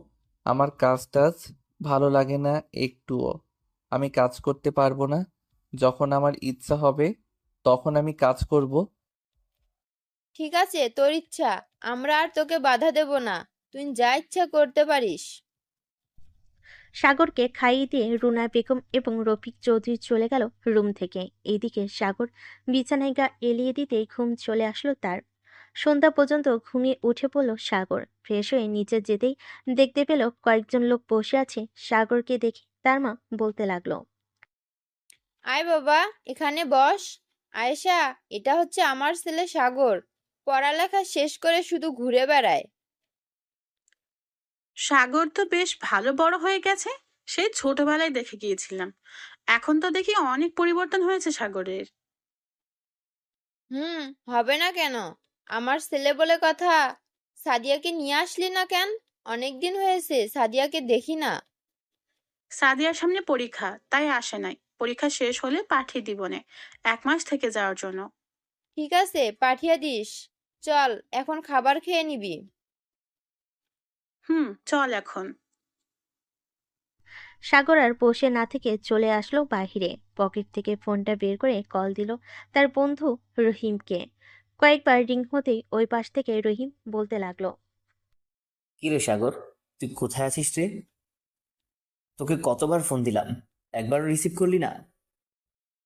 আমার কাজ টাজ ভালো লাগে না একটুও। আমি কাজ করতে পারবো না। যখন আমার ইচ্ছা হবে তখন আমি কাজ করব। ঠিক আছে, তোর ইচ্ছা, আমরা আর তোকে বাধা দেব না। তুই যা ইচ্ছা করতে পারিস। সাগরকে খাইয়ে দিয়ে রুনা বেগম এবং রফিক চৌধুরী চলে গেল রুম থেকে। এইদিকে সাগর বিছানায় গা এলিয়ে দিতেই ঘুম চলে আসলো তার। সন্ধ্যা পর্যন্ত ঘুমিয়ে উঠে পড়ল সাগর। ফ্রেশ হয়ে নিচে যেতেই দেখতে পেল কয়েকজন লোক বসে আছে। সাগরকে দেখে তার মা বলতে লাগলো। আয় বাবা, এখানে বস। আয়েশা, এটা হচ্ছে আমার ছেলে সাগর। পড়ালেখা শেষ করে শুধু ঘুরে বেড়ায়। সাগর তো বেশ ভালো বড় হয়ে গেছে। সেই ছোটবেলায় দেখে গিয়েছিলাম। এখন তো দেখি অনেক পরিবর্তন হয়েছে সাগরের। হবে না কেন? আমার ছেলে বলে কথা। সাদিয়াকে নিয়ে আসলি না কেন? অনেকদিন হয়েছে সাদিয়াকে দেখি না। সাদিয়ার সামনে পরীক্ষা, তাই আসে নাই। পরীক্ষা শেষ হলে পাঠিয়ে দিবনে, 1 মাস থেকে যাওয়ার জন্য। ঠিক আছে, পাঠিয়ে দিস। চল এখন খাবার খেয়ে নিবি। চল এখন। সাগর আর বসে না থেকে চলে আসলো বাহিরে। পকেট থেকে ফোনটা বের করে কল দিল তার বন্ধু রহিমকে। কয়েকবার রিং হতেই ওই পাশ থেকে রহিম বলতে লাগলো, কিরে সাগর, তুই কোথায় আছিস রে? তোকে কতবার ফোন দিলাম, একবারও রিসিভ করলি না।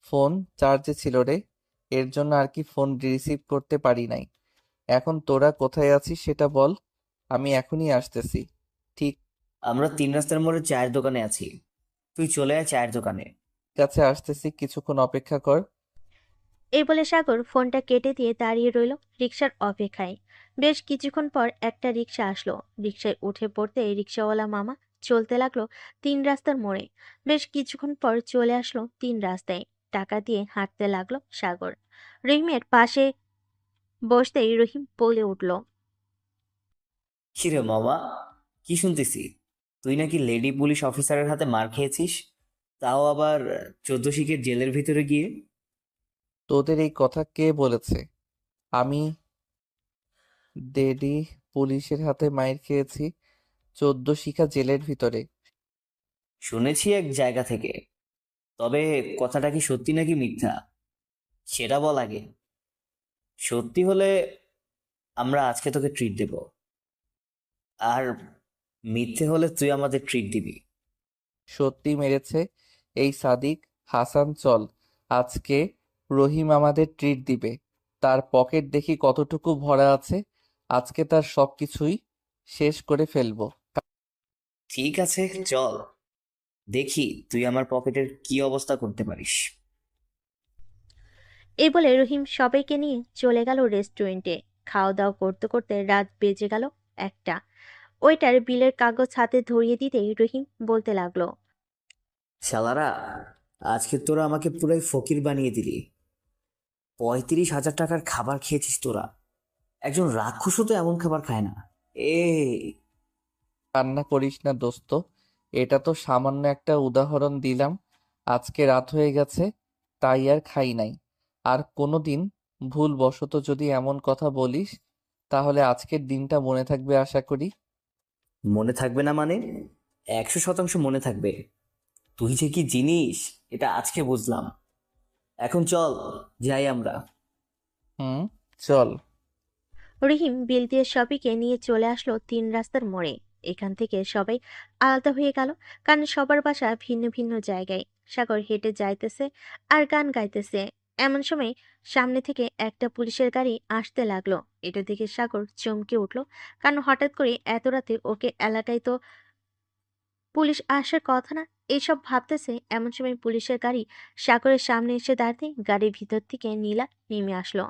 ফোন চার্জে ছিল রে, এর জন্য আর কি ফোন রিসিভ করতে পারি নাই। এখন তোরা কোথায় আছিস সেটা বল, আমি এখনই আসতেছি। ঠিক আমরা 3 রাস্তার মোড়ে চায়ের দোকানে আছি, তুই চলে আয় চায়ের দোকানে। কাছে আসতেছি, কিছুক্ষণ অপেক্ষা কর। এই বলে সাগর ফোনটা কেটে দিয়ে দাঁড়িয়ে রইল রিকশার অপেক্ষায়। বেশ কিছুক্ষণ পর একটা রিকশা আসলো। রিকশায় উঠে পড়তে রিকশাওয়ালা মামা চলতে লাগলো 3 রাস্তার মোড়ে। বেশ কিছুক্ষণ পর চলে আসলো 3 রাস্তায়। টাকা দিয়ে হাঁটতে লাগলো সাগর। রহিমের পাশে বসতেই রহিম বলে উঠল, কিরে মামা, কি শুনতেছি? তুই নাকি লেডি পুলিশ অফিসারের হাতে মার খেয়েছিস, তাও আবার 14 শিখের জেলের ভিতরে গিয়ে। তোদের এই কথা কে বলেছে? আমি ডেডি পুলিশের হাতে মাইর খেয়েছি 14 শিখা জেলের ভিতরে। শুনেছি এক জায়গা থেকে, তবে কথাটা কি সত্যি নাকি মিথ্যা সেটা বল আগে। সত্যি হলে আমরা আজকে তোকে ট্রিট দেব, আর মিথ্যে হলে তুই আমাদের ট্রিট দিবি। সত্যি মেরেছে এই সাদিক হাসান। চল, আজকে রহিম আমাদের ট্রিট দিবে। তার পকেট দেখি কতটুকু ভরা আছে, আজকে তার সবকিছুই শেষ করে ফেলবো। ঠিক আছে চল, দেখি তুই আমার পকেটের কি অবস্থা করতে পারিস। এই বলে রহিম সবাইকে নিয়ে চলে গেল রেস্টুরেন্টে। খাওয়া দাওয়া করতে করতে রাত বেজে গেল 1টা। ওইটার বিলের কাগজ হাতে ধরিয়ে দিতেই রহিম বলতে লাগলো, শালারা, আজকে তোরা আমাকে পুরাই ফকির বানিয়ে দিলি। 35,000 টাকার খাবার খেয়েছিস তোরা। একজন রাক্ষসও তো এমন খাবার খায় না। কান্না করিস না দোস্ত, এটা তো সামান্য একটা উদাহরণ দিলাম। আজকে রাত হয়ে গেছে, তাই আর খাই নাই। আর কোনোদিন ভুলবশত যদি এমন কথা বলিস, তাহলে আজকের দিনটা মনে থাকবে আশা করি। মনে থাকবে না মানে? 100% মনে থাকবে। তুই যে কি জিনিস এটা আজকে বুঝলাম। এখন চল যাই আমরা। চল। রহিম বিল দিয়ে সবাইকে নিয়ে চলে আসলো 3 রাস্তার মোড়ে। এখান থেকে সবাই আলাদা হয়ে গেল, কারণ সবার বাসা ভিন্ন ভিন্ন জায়গায়। সাগর হেঁটে যাইতেছে আর গান গাইতেছে। এমন সময় সামনে থেকে একটা পুলিশের গাড়ি আসতে লাগলো। এটা দেখে সাগর চমকে উঠল, কারণ হঠাৎ করে এত রাতে ওকে এলাকায় তো পুলিশ আসার কথা না। এইসব ভাবতেছে এমন সময় পুলিশের গাড়ি সাগরের সামনে এসে দাঁড়াতেই গাড়ির ভিতর থেকে নীলা নেমে আসলো।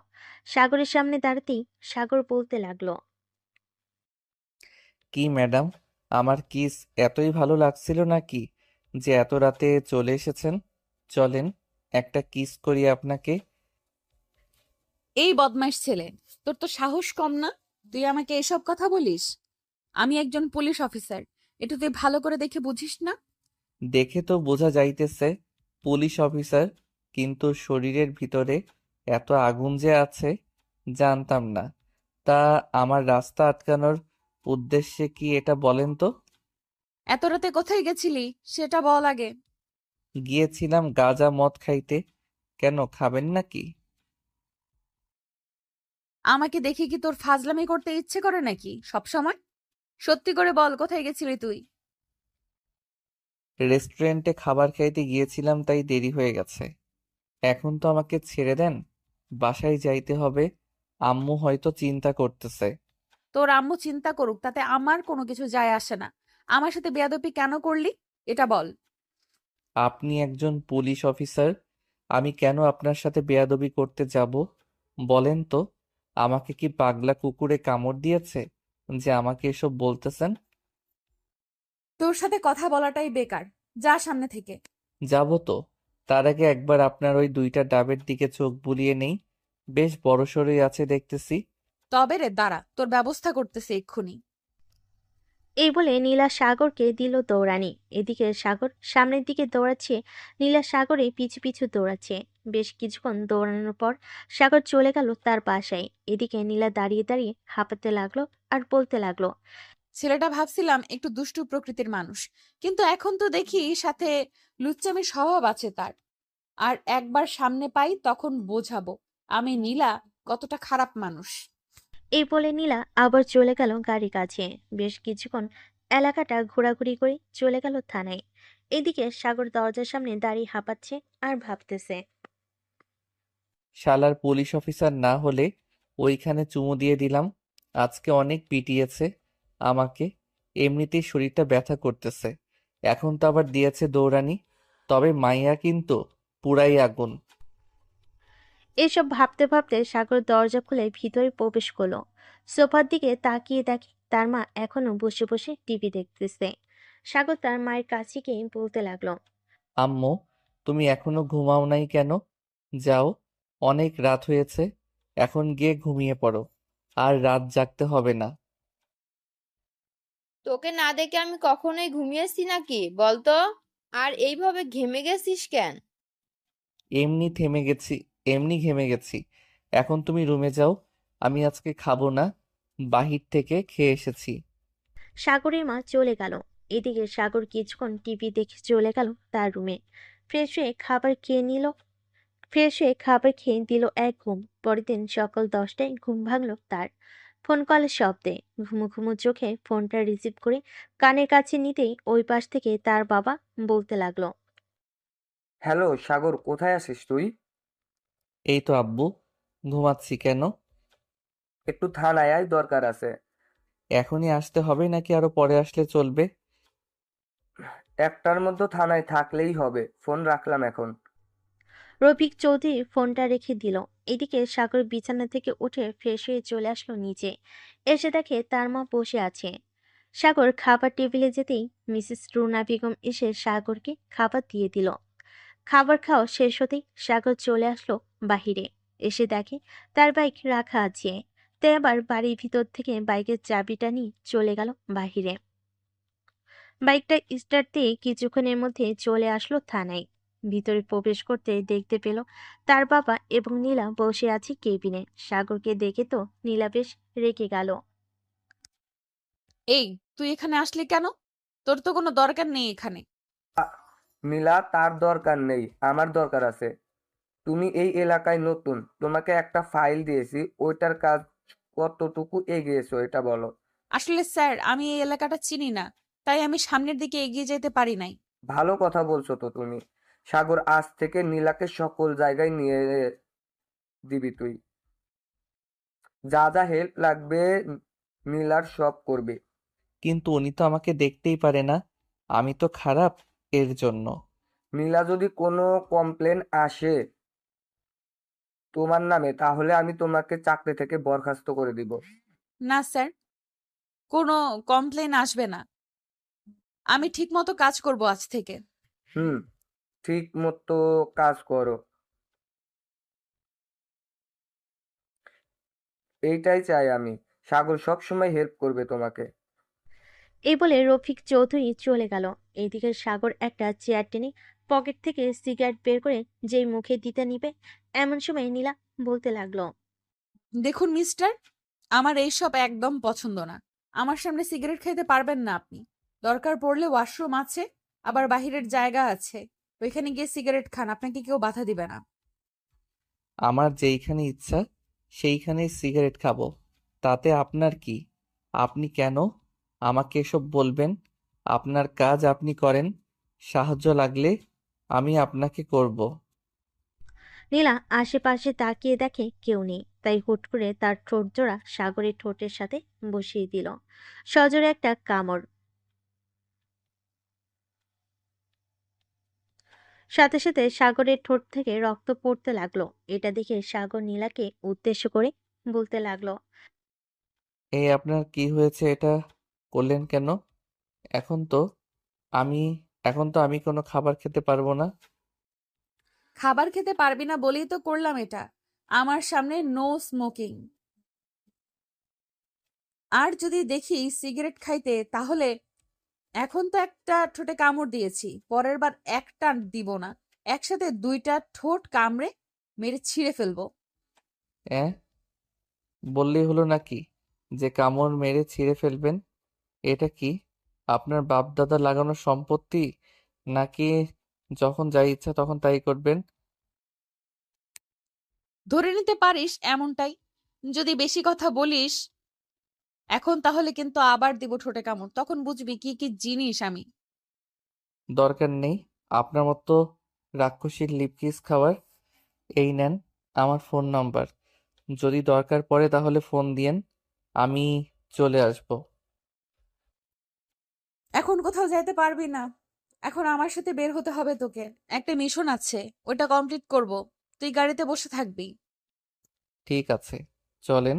সাগরের সামনে দাঁড়াতেই সাগর বলতে লাগলো, কি ম্যাডাম, আমার কিস এতই ভালো লাগছিল নাকি যে এত রাতে চলে এসেছেন? চলেন একটা কিস করি আপনাকে। এই বদমাইশ ছেলে, তোর তো সাহস কম না? তুই আমাকে এসব কথা বলিস? আমি একজন পুলিশ অফিসার, এটা তুই ভালো করে দেখে বুঝিস না? দেখে তো বোঝা যাইতেছে পুলিশ অফিসার, কিন্তু শরীরের ভিতরে এত আগুন যে আছে জানতাম না। তা আমার রাস্তা আটকানোর উদ্দেশ্যে কি এটা বলেন তো? এত রাতে কোথায় গেছিলি সেটা বল আগে। গিয়েছিলাম গাঁজা মদ খাইতে। কেন, খাবেন নাকি? আমাকে দেখে কি তোর ফাজলামি করতে ইচ্ছে করে নাকি সব সময়? সত্যি করে বল, কোথায় গেছিলি তুই? রেস্টুরেন্টে খাবার খাইতে গিয়েছিলাম, তাই দেরি হয়ে গেছে। এখন তো আমাকে ছেড়ে দেন, বাসায় যাইতে হবে। আম্মু হয়তো চিন্তা করতেছে। তোর আম্মু চিন্তা করুক, তাতে আমার কোনো কিছু যায় আসে না। আমার সাথে বেয়াদবি কেন করলি এটা বল। আপনি একজন পুলিশ অফিসার, আমি কেন আপনার সাথে বেয়াদবি করতে যাব বলেন তো? আমাকে কি পাগলা কুকুরে কামড় দিয়েছে যে আমাকে এসব বলতেছেন? তোর সাথে কথা বলাটাই বেকার, যা সামনে থেকে। যাবো তো, তার আগে একবার আপনার ওই 2টা ডাবের দিকে চোখ বুলিয়ে নেই। বেশ বড়সড়ই আছে দেখতেছি। তবে রে দাঁড়া, তোর ব্যবস্থা করতেছে এক্ষুনি। এই বলে নীলা সাগরকে দিল দৌড়ানি। এদিকে সাগর সামনের দিকে দৌড়াচ্ছে, নীলা সাগরে পিছু পিছু দৌড়াচ্ছে। বেশ কিছুক্ষণ দৌড়ানোর পর সাগর চলে গেল তার বাসায়। এদিকে নীলা দাঁড়িয়ে দাঁড়িয়ে হাঁপাতে লাগলো আর বলতে লাগলো, ছেলেটা ভাবছিলাম একটু দুষ্টু প্রকৃতির মানুষ, কিন্তু এখন তো দেখি সাথে লুচ্চামির স্বভাব আছে তার। আর একবার সামনে পাই তখন বোঝাবো আমি নীলা কতটা খারাপ মানুষ। এই বলে নীলা আবার চলে গেল গাড়ির কাছে। বেশ কিছুক্ষণ এলাকাটা ঘোরাঘুরি করে চলে গেল থানায়। এদিকে সাগর দরজার সামনে দাঁড়িয়ে হাঁপাচ্ছে আর ভাবতেছে। শালার পুলিশ অফিসার না হলে ওইখানে চুমু দিয়ে দিলাম। আজকে অনেক পিটিয়েছে আমাকে, এমনিতেই শরীরটা ব্যথা করতেছে। এখন তো আবার দিয়েছে দৌড়ানি। তবে মাইয়া কিন্তু পুরাই আগুন। এসব ভাবতে ভাবতে সাগর দরজা খুলে ভিতরে প্রবেশ করলো। সোফার দিকে তাকিয়ে দেখে তার মা এখনো বসে বসে টিভি দেখতেছে। সাগর তার মায়ের কাছে গিয়ে বলতে লাগলো, আম্মু, তুমি এখনো ঘুমাও নাই কেন? যাও, অনেক রাত হয়েছে, এখন গিয়ে ঘুমিয়ে পড়ো। আর রাত জাগতে হবে না। তোকে না দেখে আমি কখনোই ঘুমিয়েছি নাকি বলতো? আর এইভাবে ঘেমে গেছিস কেন? এমনি থেমে গেছি, এমনি ঘেমে গেছি। এখন তুমি রুমে যাও, আমি আজকে খাবো না, বাহির থেকে খেয়ে এসেছি। সাগরের মা চলে গেল। এদিকে সাগর কিছুক্ষণ টিভি দেখে চলে গেল তার রুমে। ফ্রেশ হয়ে খাবার খেয়ে দিল এক ঘুম। পরের দিন সকাল 10টায় ঘুম ভাঙলো তার। ফোন কলের শব্দে ঘুমো ঘুমো চোখে ফোনটা রিসিভ করে কানের কাছে নিতেই ওই পাশ থেকে তার বাবা বলতে লাগলো, হ্যালো সাগর, কোথায় আছিস তুই? এই তো আব্বু, ঘুমাচ্ছি। কেন? একটু থানায় আয়, দরকার আছে। এখনই আসতে হবে নাকি আরো পরে আসলে চলবে? একটার মধ্যে থানায় থাকলেই হবে। ফোন রাখলাম এখন। রফিক চৌধুরী ফোনটা রেখে দিল। এদিকে সাগর বিছানা থেকে উঠে ফ্রেশ হয়ে চলে আসলো নিচে। এসে দেখে তার মা বসে আছে। সাগর খাবার টেবিলে যেতেই মিসেস রুনা বেগম এসে সাগরকে খাবার দিয়ে দিল। খাবার খাওয়া শেষ হতেই সাগর চলে আসলো বাহিরে। এসে দেখে তার বাইক রাখা আছে। তাই আবার বাড়ির ভিতর থেকে বাইকের চাবিটা নিয়ে চলে গেল বাহিরে। বাইকটা স্টার্ট দিয়ে কিছুক্ষণের মধ্যে চলে আসলো থানায়। ভিতরে প্রবেশ করতে দেখতে পেল তার বাবা এবং নীলা বসে আছে কেবিনে। সাগরকে দেখে তো নীলা বেশ রেগে গেল। এই, তুই এখানে আসলি কেন? তোর তো কোনো দরকার নেই এখানে। নীলা, তার দরকার নেই, আমার দরকার আছে। তুমি এই এলাকায় নতুন, তোমাকে একটা ফাইল দিয়েছি, ওইটার কাজ কতটুকু এগিয়েছো এটা বলো। আসলে স্যার, আমি এই এলাকাটা চিনি না, তাই আমি সামনের দিকে এগিয়ে যেতে পারি নাই। ভালো কথা বলছো তো তুমি। সাগর, আজ থেকে নীলাকে সকল জায়গায় নিয়ে দিবি তুই। যা যা হেল্প লাগবে নীলার সব করবে। কিন্তু উনি তো আমাকে দেখতেই পারে না, আমি তো খারাপ এর জন্য। নীলা যদি কোনো কমপ্লেন আসে তোমার নামে, তাহলে আমি তোমাকে চাকরি থেকে বরখাস্ত করে দিব। না স্যার, কোনো কমপ্লেন আসবে না। আমি ঠিক মতো কাজ করব আজ থেকে। হুম, ঠিক মতো কাজ করো, এইটাই চাই আমি। সাগর সবসময় হেল্প করবে তোমাকে। এই বলে রফিক চৌধুরী চলে গেল। এইদিকে সাগর একটা চেয়ার টেনে পকেট থেকে সিগারেট বের করে যেই মুখে দিতে নিবে, এমন সময় নীলা বলতে লাগলো, দেখুন মিস্টার, আমার এইসব একদম পছন্দ না। আমার সামনে সিগারেট খেতে পারবেন না আপনি। দরকার পড়লে ওয়াশরুম আছে, আবার বাহিরের জায়গা আছে, ওইখানে গিয়ে সিগারেট খান, আপনাকে কেউ বাধা দিবে না। আমার যেইখানে ইচ্ছা সেইখানেই সিগারেট খাবো, তাতে আপনার কি? আপনি কেন আমাকে এসব বলবেন? আপনার কাজ আপনি করেন, সাহায্য লাগলে আমি আপনাকে করব। নীলা আশেপাশে তাকিয়ে দেখে কেউ নেই। তাই হুট করে তার ঠোঁট জোড়া সাগরের ঠোঁটের সাথে বসিয়ে দিল সজোরে একটা কামড়। সাথে সাথে সাগরের ঠোঁট থেকে রক্ত পড়তে লাগলো। এটা দেখে সাগর নীলাকে উদ্দেশ্য করে বলতে লাগলো। এই আপনার কি হয়েছে, এটা করলেন কেন? এখন তো আমি এখন তো আমি কোনো খাবার খেতে পারবো না। খাবার খেতে পারবি না বলেই তো করলাম এটা। আমার সামনে নো স্মোকিং। আর যদি দেখি সিগারেট খাইতে, তাহলে এখন তো একটা ঠোঁটে কামড় দিয়েছি, পরের বার একটা দিব না, একসাথে দুইটা ঠোঁট কামড়ে মেরে ছিঁড়ে ফেলবো। অ্যাঁ, বললেই হলো নাকি যে কামড় মেরে ছিঁড়ে ফেলবেন? এটা কি আপনার বাপ দাদা লাগানো সম্পত্তি, নাকি যখন যা ইচ্ছা তখন তাই করবেন? ধরে নিতে পারিস এমনটাই। যদি বেশি কথা বলিস এখন, তাহলে কিন্তু আবার দিব ঠোঁটে কামড়, তখন বুঝবি কি কি জিনিস আমি। দরকার নেই আপনার মতো রাক্ষসীর লিপ কিস খাওয়ার। এই নেন আমার ফোন নাম্বার, যদি দরকার পড়ে তাহলে ফোন দিয়েন, আমি চলে আসব। এখন কোথাও যাইতে পারবি না, এখন আমার সাথে বের হতে হবে তোকে। একটা মিশন আছে, ওটা কমপ্লিট করব। তুই গাড়িতে বসে থাকবি। ঠিক আছে, চলেন।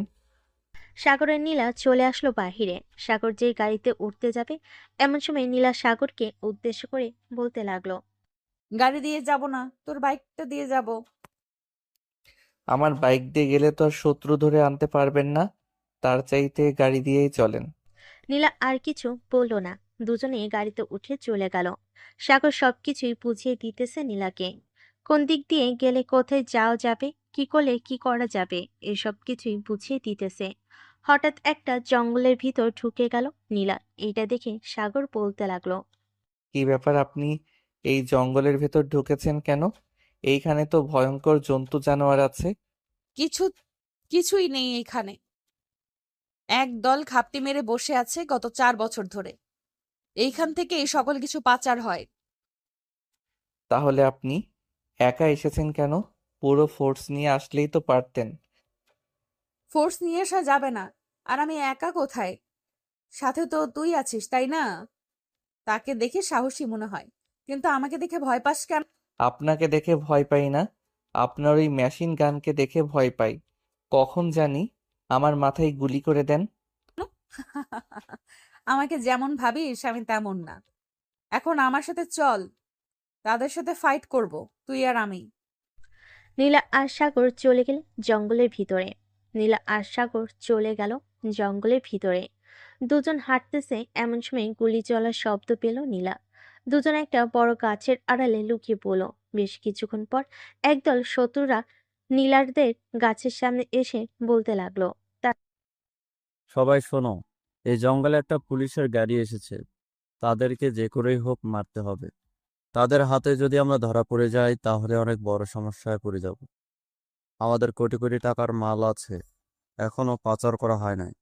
সাগর আর নীলা চলে আসলো বাহিরে। সাগর যেই গাড়িতে উঠতে যাবে এমন সময় নীলা সাগরকে উদ্দেশ্য করে বলতে লাগলো। গাড়ি দিয়ে যাব না, তোর বাইকটা দিয়ে যাব। আমার বাইক দিয়ে গেলে তো আর শত্রু ধরে আনতে পারবেন না, তার চাইতে গাড়ি দিয়েই চলেন। নীলা আর কিছু বলল না, দুজনেই গাড়িতে উঠে চলে গেল। সাগর সবকিছুই বুঝিয়ে দিতেছে নীলাকে, কোন দিক দিয়ে গেলে কোথায় যাওয়া যাবে, কি করলে কি করা যাবে, এসব কিছুই বুঝিয়ে দিতেছে। হঠাৎ একটা জঙ্গলের ভিতর ঢুকে গেল নীলা। এইটা দেখে সাগর বলতে লাগলো। কি ব্যাপার, আপনি এই জঙ্গলের ভেতর ঢুকেছেন কেন? এইখানে তো ভয়ঙ্কর জন্তু জানোয়ার আছে। কিছু কিছুই নেই এখানে। একদল খাপটি মেরে বসে আছে গত 4 বছর ধরে। এইখান থেকে এই সকল কিছু পাচার হয়। তাহলে আপনি একা এসেছেন কেন? পুরো ফোর্স নিয়ে আসলেই তো পারতেন। ফোর্স নিয়ে আসা যাবে না। আর আমি একা কোথায়? সাথে তো তুই আছিস, তাই না? তাকে দেখে সাহসী মনে হয়, কিন্তু আমাকে দেখে ভয় পাস কেন? আপনাকে দেখে ভয় পাই না, আপনার ওই মেশিন গানকে দেখে ভয় পাই। কখন জানি আমার মাথায় গুলি করে দেন। আমাকে যেমন ভাবিস আমি তেমন না। এখন আমার সাথে চল, তাদের সাথে ফাইট করব, তুই আর আমি। নীলা আর সাগর চলে গেল জঙ্গলের ভিতরে। নীলা আর সাগর চলে গেল জঙ্গলের ভিতরে। দুজন হাঁটতেছে এমন সময় গুলি চলার শব্দ পেল নীলা। দুজন একটা বড় গাছের আড়ালে লুকিয়ে পড়ল। বেশ কিছুক্ষণ পর একদল শত্রুরা নীলারদের গাছের সামনে এসে বলতে লাগলো। সবাই শোনো, এই জঙ্গলে একটা পুলিশের গাড়ি এসেছে, তাদেরকে যে করেই হোক মারতে হবে। তাদের হাতে যদি আমরা ধরা পড়ে যাই তাহলে অনেক বড় সমস্যায় পড়ে যাব। আমাদের কোটি কোটি টাকার মাল আছে, এখনো পাচার করা হয় নাই।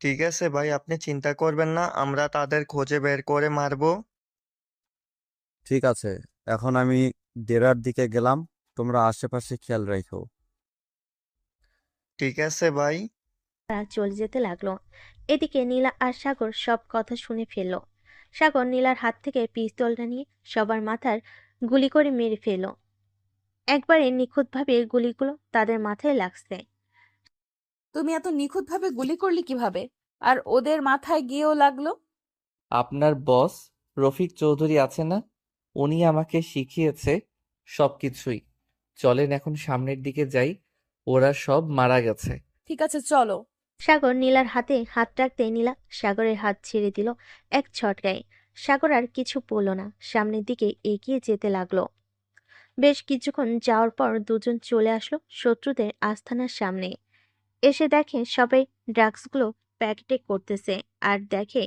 ঠিক আছে ভাই, আপনি চিন্তা করবেন না, আমরা তাদের খোঁজে বের করে মারবো। ঠিক আছে, এখন আমি ডেরার দিকে গেলাম, তোমরা আশেপাশে খেয়াল রেখো। ঠিক আছে ভাই। তারা চলে যেতে লাগলো। এদিকে নীলা আর সাগর সব কথা শুনে ফেলল। সাগর নীলার হাত থেকে পিস্তলটা নিয়ে সবার মাথার গুলি করে মেরে ফেলল। একবারে নিখুঁতভাবে গুলিগুলো তাদের মাথায় লাগছে। তুমি এত নিখুঁতভাবে গুলি করলি কিভাবে? আর ওদের মাথায় গিয়েও লাগলো? আপনার বস রফিক চৌধুরী আছে না, উনি আমাকে শিখিয়েছে সবকিছুই। চলেন এখন সামনের দিকে যাই, ওরা সব মারা গেছে। ঠিক আছে, চলো। সাগর নীলার হাতে হাত রাখতে নীলা সাগরের হাত ছেড়ে দিল এক ঝটকায়। সাগর আর কিছু বলল না, সামনের দিকে এগিয়ে যেতে লাগলো। বেশ কিছুক্ষণ যাওয়ার পর দুজন চলে আসলো শত্রুদের আস্তানার সামনে। এসে দেখে সবাই ড্রাগসগুলো প্যাকেটে করতেছে। আর দেখে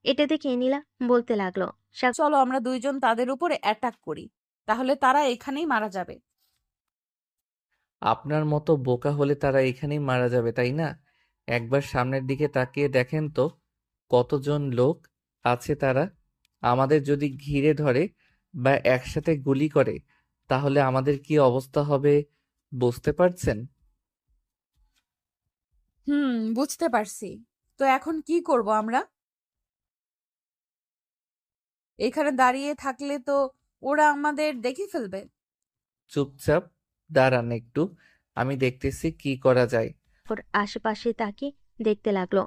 এটা দেখে নীলা বলতে লাগলো। চলো আমরা দুইজন তাদের উপরে অ্যাটাক করি, তাহলে তারা এখানেই মারা যাবে। আপনার মতো বোকা হলে তারা এখানেই মারা যাবে, তাই না? একবার সামনের দিকে তাকিয়ে দেখেন তো কতজন লোক আছে তারা। আমাদের যদি ঘিরে ধরে বা একসাথে গুলি করে তাহলে আমাদের কি অবস্থা হবে বুঝতে পারছেন? বুঝতে পারছি। তো এখন কি করব আমরা? এখানে দাঁড়িয়ে থাকলে তো ওরা আমাদের দেখে ফেলবে। চুপচাপ দাঁড়ান একটু, আমি দেখতেছি কি করা যায়। ওর আশেপাশে তাকিয়ে দেখতে লাগলো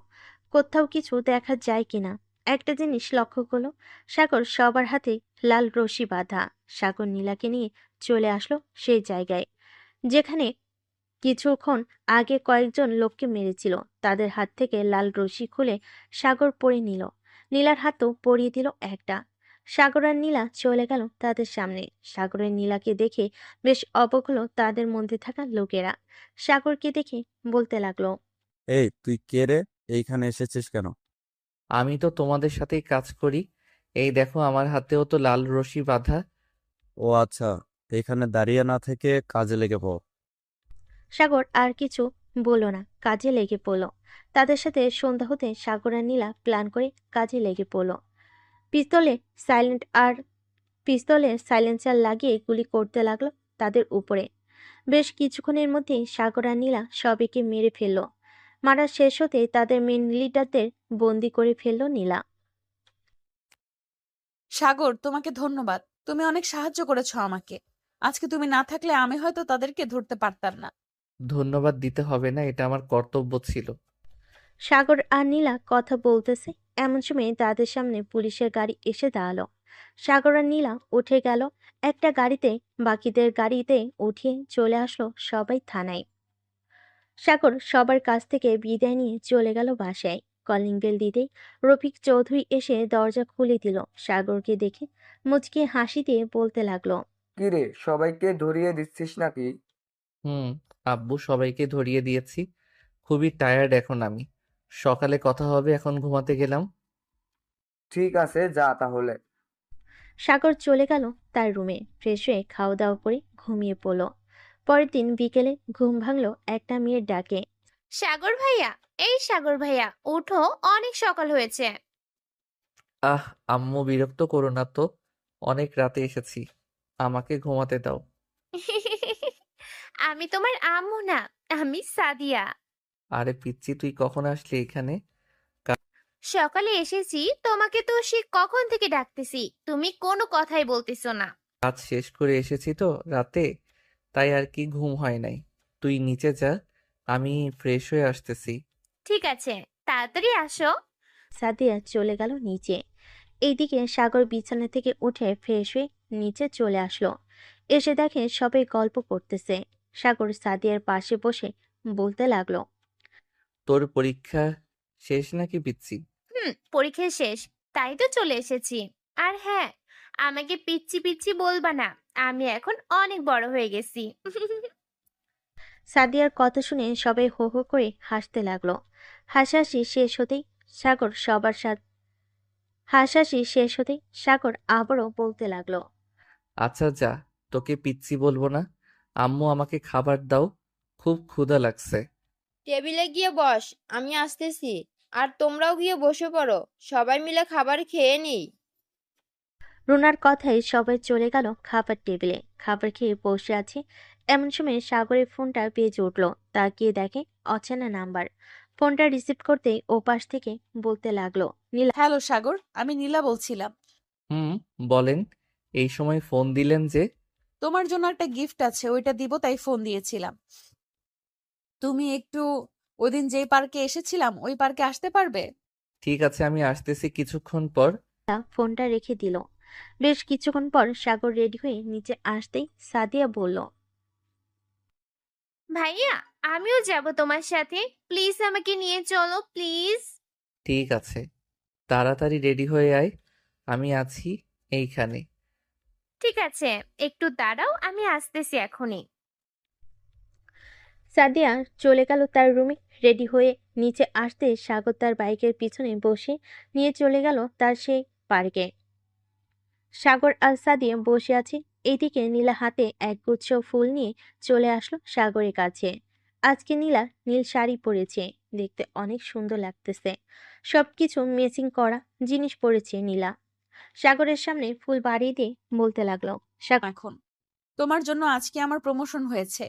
কোথাও কিছু দেখা যায় কিনা। একটা জিনিস লক্ষ্য করলো, সাগর সবার হাতে লাল রশি বাঁধা। সাগর নীলাকে নিয়ে চলে আসলো সেই জায়গায় যেখানে কিছুক্ষণ আগে কয়েকজন লোককে মেরেছিল। তাদের হাত থেকে লাল রশি খুলে সাগর পরিয়ে নিল। নীলার হাতও পরিয়ে দিল একটা। সাগর আর নীলা চলে গেল তাদের সামনে। সাগরের নীলাকে দেখে বেশ অবাক হলো তাদের মধ্যে থাকা লোকেরা। সাগরকে দেখে বলতে লাগলো, এই তুই কে রে? এইখানে এসেছিস কেন? আমি তো তোমাদের সাথেই কাজ করি। এই দেখো আমার হাতেও তো লাল রশি বাঁধা। ও আচ্ছা, এখানে দাঁড়িয়ে না থেকে কাজে লেগে পড়। সাগর আর কিছু বলল না, কাজে লেগে পড়ল। তাদের সাথে সন্ধ্যা হতে সাগর আর নীলা প্ল্যান করে কাজে লেগে পড়ল। পিস্তলে পিস্তলে সাইলেন্সার লাগিয়ে গুলি করতে লাগলো তাদের উপরে। বেশ কিছুক্ষণের মধ্যেই সাগর আর নীলা সবাইকে মেরে ফেলল। মারা শেষ হতে তাদের মেন লিডারদের বন্দি করে ফেলল নীলা। সাগর, তোমাকে ধন্যবাদ। তুমি অনেক সাহায্য করেছো আমাকে। আজকে তুমি না থাকলে আমি হয়তো তাদেরকে ধরতে পারতাম না। ধন্যবাদ দিতে হবে না, এটা আমার কর্তব্য ছিল। সাগর আর নীলা কথা বলতেছে এমন সময় তাদের সামনে পুলিশের গাড়ি এসে দাঁড়ালো। সাগর আর নীলা উঠে গেল একটা গাড়িতে, বাকিদের গাড়িতে উঠিয়ে চলে আসলো সবাই থানায়। সাগর সবার কাছ থেকে বিদায় নিয়ে চলে গেল বাসায়। কলিং বেল দিতেই রফিক চৌধুরী এসে দরজা খুলে দিল। সাগরকে দেখে মুচকি হাসি দিয়ে বলতে লাগলো, কিরে, সবাইকে ধরিয়ে দিচ্ছিস নাকি? হুম, আব্বু সবাইকে ধরিয়ে দিয়েছি। খুবই টায়ার্ড এখন আমি। সকালে কথা হবে, এখন ঘুমাতে গেলাম। ঠিক আছে, যা তাহলে। সাগর চলে গেল তার রুমে। ফ্রেশ হয়ে খাওয়া দাওয়া করে ঘুমিয়ে পড়ল। পরের দিন বিকেলে ঘুম ভাঙলো একটা মেয়ের ডাকে। সাগর ভাইয়া, এই সাগর ভাইয়া উঠো, অনেক সকাল হয়েছে। আহ, আম্মু বিরক্ত করো না তো। অনেক রাতে এসেছি, আমাকে ঘুমাতে দাও। আমি তোমার আম্মু না, আমি সাদিয়া। আরে পিচ্চি, তুই কখন আসলি এখানে? সকালে এসেছি, তোমাকে তো সে কখন থেকে ডাকতেছি, তুমি কোনো কথাই বলতেছো না। কাজ শেষ করে এসেছি তো রাতে, তাই আর কি ঘুম হয় নাই। তুই নিচে যা, আমি ফ্রেশ হয়ে আসতেছি। ঠিক আছে, তাড়াতাড়ি আসো। সাদিয়া চলে গেল নিচে। এইদিকে সাগর বিছানা থেকে উঠে ফ্রেশ হয়ে নিচে চলে আসলো। এসে দেখে সবাই গল্প করতেছে। সাগর সাদিয়ার পাশে বসে বলতে লাগলো, তোর পরীক্ষা শেষ নাকি পিচ্চি? পরীক্ষা শেষ, তাই তো চলে এসেছি। আর হ্যাঁ, আমাকে পিচ্চি পিচ্চি বলবা না, আমি এখন অনেক বড় হয়ে গেছি। সাদিয়ার কথা শুনে সবাই হো হো করে হাসতে লাগলো। হাসাহাসি শেষ হতেই সাগর সবার সাথে হাসাহাসি শেষ হতেই সাগর আবারও বলতে লাগলো, আচ্ছা যা, তোকে পিচ্চি বলবো না। আম্মু আমাকে খাবার দাও, খুব ক্ষুধা লাগছে। টেবিলে গিয়ে বস, আমি আসতেছি। আর তোমরাও গিয়ে বসে পড়ো, সবাই মিলে খাবার খেয়ে নিই। রুনার কথায় সবাই চলে গেল খাবার টেবিলে। খাবার খেয়ে বসে আছে এমন সময় সাগরের ফোনটা বেজে উঠল। তাকিয়ে দেখে অচেনা নাম্বার। ফোনটা রিসিভ করতেই ওপাশ থেকে বলতে লাগলো, নীলা। হ্যালো সাগর, আমি নীলা বলছিলাম। হুম, বলেন। এই সময় ফোন দিলেন যে? তোমার জন্য একটা গিফট আছে, ওইটা দিব তাই ফোন দিয়েছিলাম। তুমি একটু ওইদিন যেই পার্কে এসেছিলাম ওই পার্কে আসতে পারবে? ঠিক আছে, আমি আসতেছি কিছুক্ষণ পর। ফোনটা রেখে দিল। বেশ কিছুক্ষণ পর সাগর রেডি হয়ে নিচে আসতেই সাদিয়া বলল, ভাইয়া, আমিও যাব তোমার সাথে, প্লিজ আমাকে নিয়ে চলো প্লিজ। ঠিক আছে, তাড়াতাড়ি রেডি হয়ে আয়, আমি আছি এইখানে। ঠিক আছে, একটু দাঁড়াও, আমি আসতেছি এখনই। সাদিয়া চলে গেল তার রুমে। রেডি হয়ে নিচে আসতে সাগর তার বাইকের পিছনে বসে নিয়ে চলে গেল তার সেই পার্কে। সাগর আর সাদিয়া বসে আছে। এইদিকে নীলা হাতে একগুচ্ছ ফুল নিয়ে চলে আসলো সাগরের কাছে। আজকে নীলা নীল শাড়ি পরেছে, দেখতে অনেক সুন্দর লাগতেছে। সবকিছু ম্যাচিং করা জিনিস পরেছে নীলা। সাগরের সামনে ফুল বাড়িয়ে দিয়ে বলতে লাগলো, এখন তোমার জন্য আজকে আমার প্রমোশন হয়েছে।